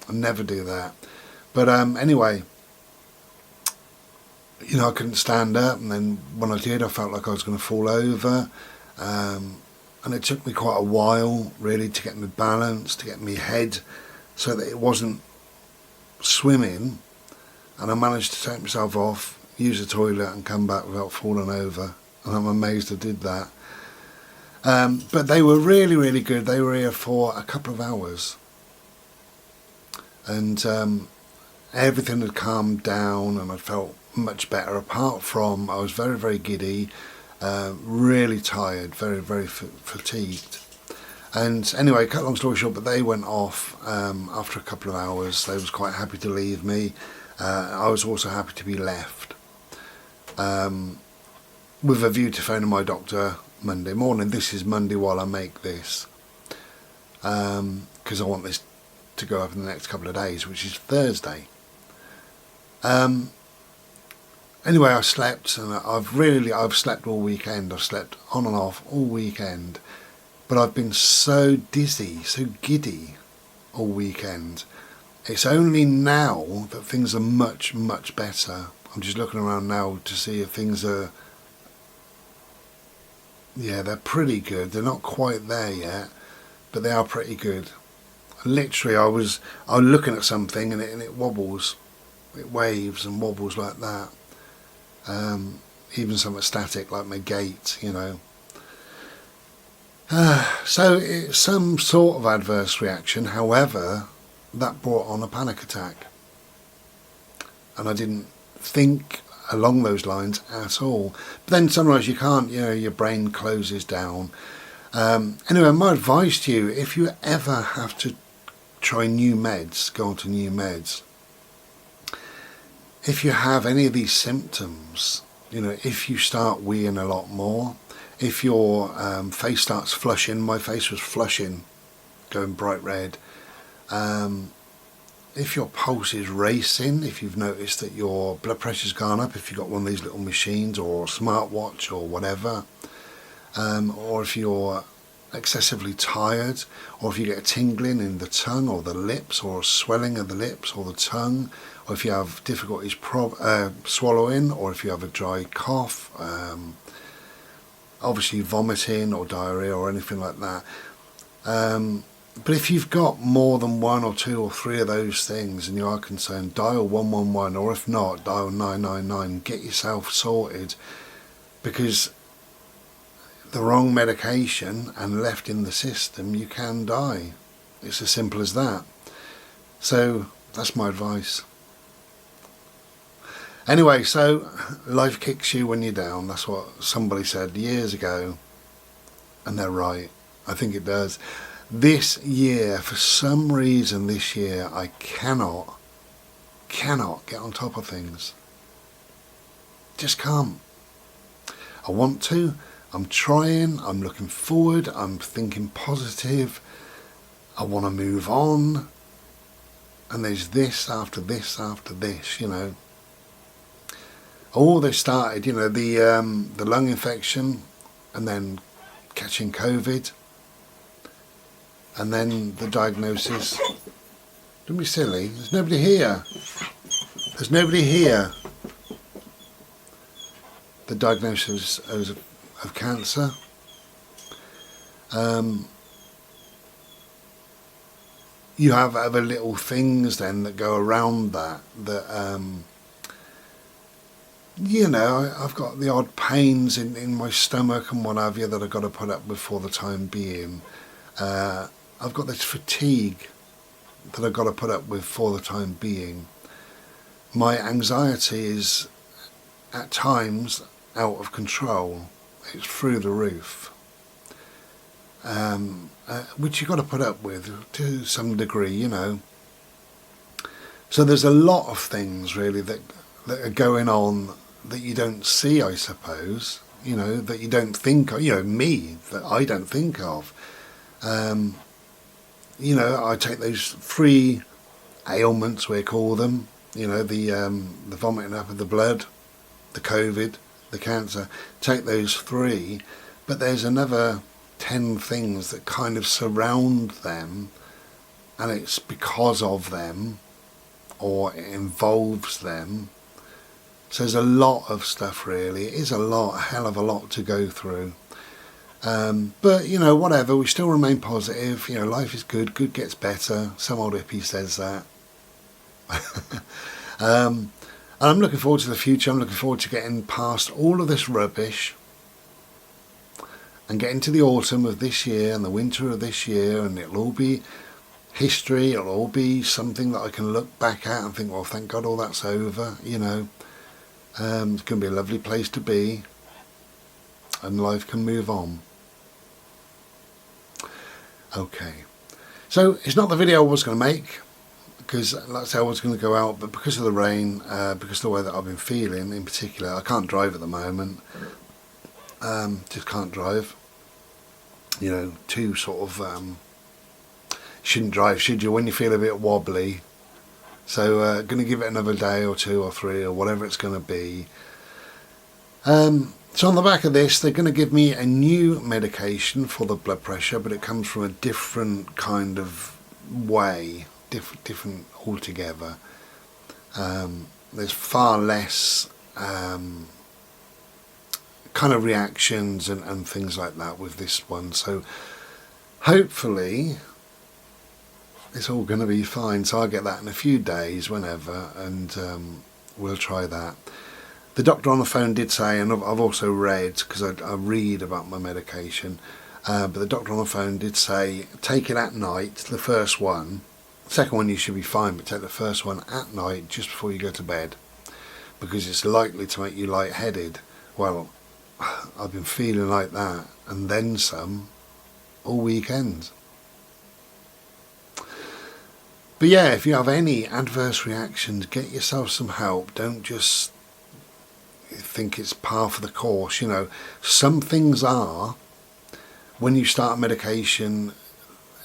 I never do that. But anyway, I couldn't stand up, and then when I did, I felt like I was going to fall over. And it took me quite a while, really, to get my balance, to get my head so that it wasn't swimming. And I managed to take myself off, use the toilet and come back without falling over. And I'm amazed I did that. But they were really, really good. They were here for a couple of hours. And everything had calmed down and I felt much better, apart from I was very, very giddy, really tired, very, very fatigued. And anyway, cut long story short, but they went off after a couple of hours. They was quite happy to leave me. I was also happy to be left, with a view to phoning my doctor Monday morning. This is Monday while I make this, because I want this to go up in the next couple of days, which is Thursday. Anyway, I slept, and I've slept all weekend. I've slept on and off all weekend. But I've been so dizzy, so giddy all weekend. It's only now that things are much, much better. I'm just looking around now to see if things are... Yeah, they're pretty good. They're not quite there yet, but they are pretty good. Literally, I was looking at something and it wobbles. It waves and wobbles like that. Even something static like my gate, So it's some sort of adverse reaction. However, that brought on a panic attack. And I didn't think along those lines at all. But then sometimes you can't, your brain closes down. Anyway, my advice to you, if you ever have to try new meds, go on to new meds. If you have any of these symptoms, if you start weeing a lot more, if your face starts flushing, my face was flushing, going bright red. If your pulse is racing, if you've noticed that your blood pressure's gone up, if you've got one of these little machines or a smartwatch or whatever, or if you're excessively tired, or if you get a tingling in the tongue or the lips, or a swelling of the lips or the tongue, or if you have difficulties swallowing, or if you have a dry cough, obviously vomiting or diarrhea or anything like that, But if you've got more than 1 or 2 or 3 of those things and you are concerned, dial 111, or if not, dial 999. Get yourself sorted, because the wrong medication and left in the system, you can die. It's as simple as that. So that's my advice. Anyway, so life kicks you when you're down. That's what somebody said years ago, and they're right. I think it does. This year, for some reason this year, I cannot get on top of things. Just can't. I want to. I'm trying. I'm looking forward. I'm thinking positive. I want to move on. And there's this after this after this, you know. Oh, they started, you know, the lung infection, and then catching COVID, and then the diagnosis. Don't be silly. There's nobody here. There's nobody here. The diagnosis of cancer. You have other little things then that go around that. You know, I've got the odd pains in my stomach and what have you that I've got to put up with for the time being. I've got this fatigue that I've got to put up with for the time being. My anxiety is at times out of control. It's through the roof. Which you've got to put up with to some degree, you know. So there's a lot of things really that are going on that you don't see, I suppose, you know, that you don't think of, you know, me, that I don't think of. You know, I take those 3 ailments, we call them, you know, the vomiting up of the blood, the COVID, the cancer, take those 3, but there's another 10 things that kind of surround them, and it's because of them, or it involves them. So there's a lot of stuff really. It is a hell of a lot to go through. But, you know, whatever, we still remain positive. You know, life is good, good gets better. Some old hippie says that. And I'm looking forward to the future. I'm looking forward to getting past all of this rubbish and getting to the autumn of this year and the winter of this year, and it'll all be history. It'll all be something that I can look back at and think, well, thank God all that's over, you know. It's going to be a lovely place to be, and life can move on. Okay, so it's not the video I was going to make, because like I said, I was going to go out, but because of the rain, because of the way that I've been feeling in particular, I can't drive at the moment. Just can't drive. You know, too sort of, shouldn't drive, should you, when you feel a bit wobbly. So going to give it another day or 2 or 3 or whatever it's going to be. So on the back of this, they're going to give me a new medication for the blood pressure, but it comes from a different kind of way, different altogether. There's far less kind of reactions and things like that with this one. So hopefully it's all going to be fine. So I'll get that in a few days, whenever, and we'll try that. The doctor on the phone did say, and I've also read, because I read about my medication, but the doctor on the phone did say, take it at night, the first one. The second one you should be fine, but take the first one at night just before you go to bed, because it's likely to make you lightheaded. Well, I've been feeling like that, and then some, all weekend. But yeah, if you have any adverse reactions, get yourself some help. Don't just think it's par for the course. You know, some things are, when you start medication,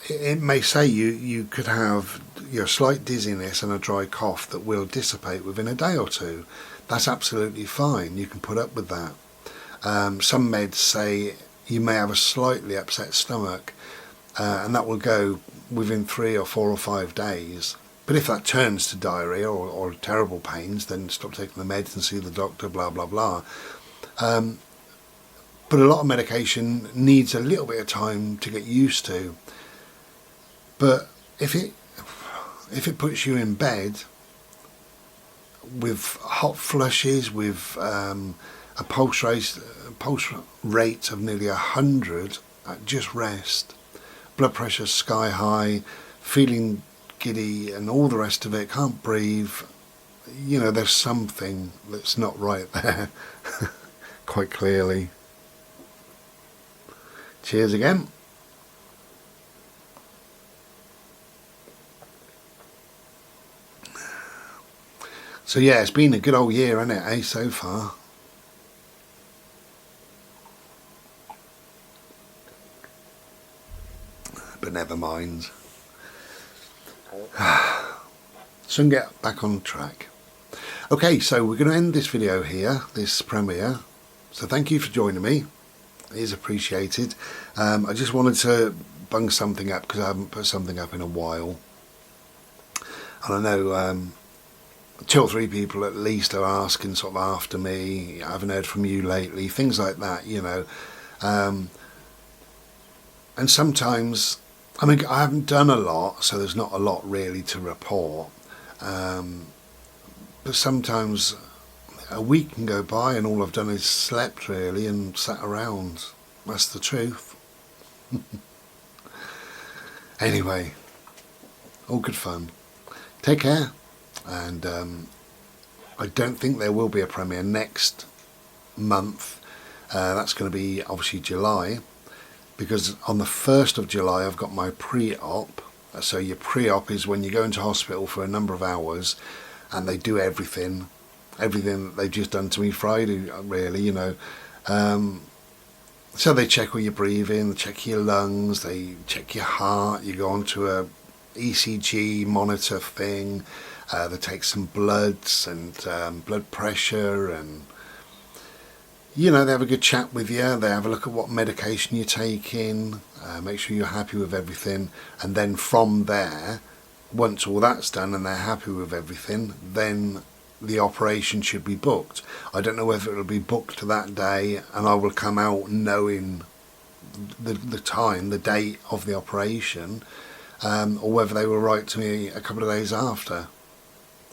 it may say you could have slight dizziness and a dry cough that will dissipate within a day or 2. That's absolutely fine. You can put up with that. Some meds say you may have a slightly upset stomach, and that will go within 3 or 4 or 5 days. But if that turns to diarrhea or terrible pains, then stop taking the meds and see the doctor, blah, blah, blah. But a lot of medication needs a little bit of time to get used to. But if it puts you in bed with hot flushes, with a pulse rate of nearly 100 at just rest, blood pressure sky high, feeling giddy and all the rest of it, can't breathe, you know, there's something that's not right there. Quite clearly. Cheers again. So yeah, it's been a good old year, hasn't it, so far? But never mind. Soon get back on track. Okay, so we're going to end this video here, this premiere. So thank you for joining me. It is appreciated. I just wanted to bung something up because I haven't put something up in a while. And I know 2 or 3 people at least are asking sort of after me. I haven't heard from you lately, things like that, you know. And sometimes, I mean, I haven't done a lot, so there's not a lot really to report. But sometimes a week can go by and all I've done is slept really and sat around. That's the truth. Anyway, all good fun. Take care. And I don't think there will be a premiere next month. That's going to be obviously July, because on the 1st of July I've got my pre-op. So your pre-op is when you go into hospital for a number of hours and they do everything that they've just done to me Friday, really, you know. So they check all your breathing, they check your lungs, they check your heart, you go onto a ECG monitor thing, they take some bloods and blood pressure, and you know, they have a good chat with you, they have a look at what medication you're taking, make sure you're happy with everything, and then from there, once all that's done and they're happy with everything, then the operation should be booked. I don't know whether it'll be booked that day and I will come out knowing the time, the date of the operation, or whether they will write to me a couple of days after,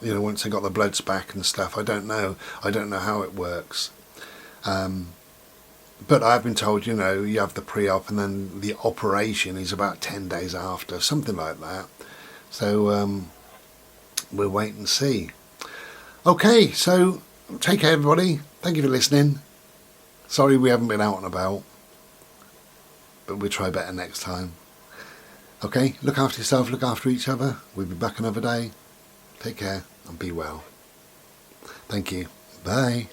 you know, once they got the bloods back and stuff. I don't know how it works, but I've been told, you know, you have the pre-op and then the operation is about 10 days after, something like that. So we'll wait and see. Okay, so take care everybody, thank you for listening. Sorry we haven't been out and about, but we'll try better next time. Okay, look after yourself, look after each other. We'll be back another day. Take care and be well. Thank you. Bye.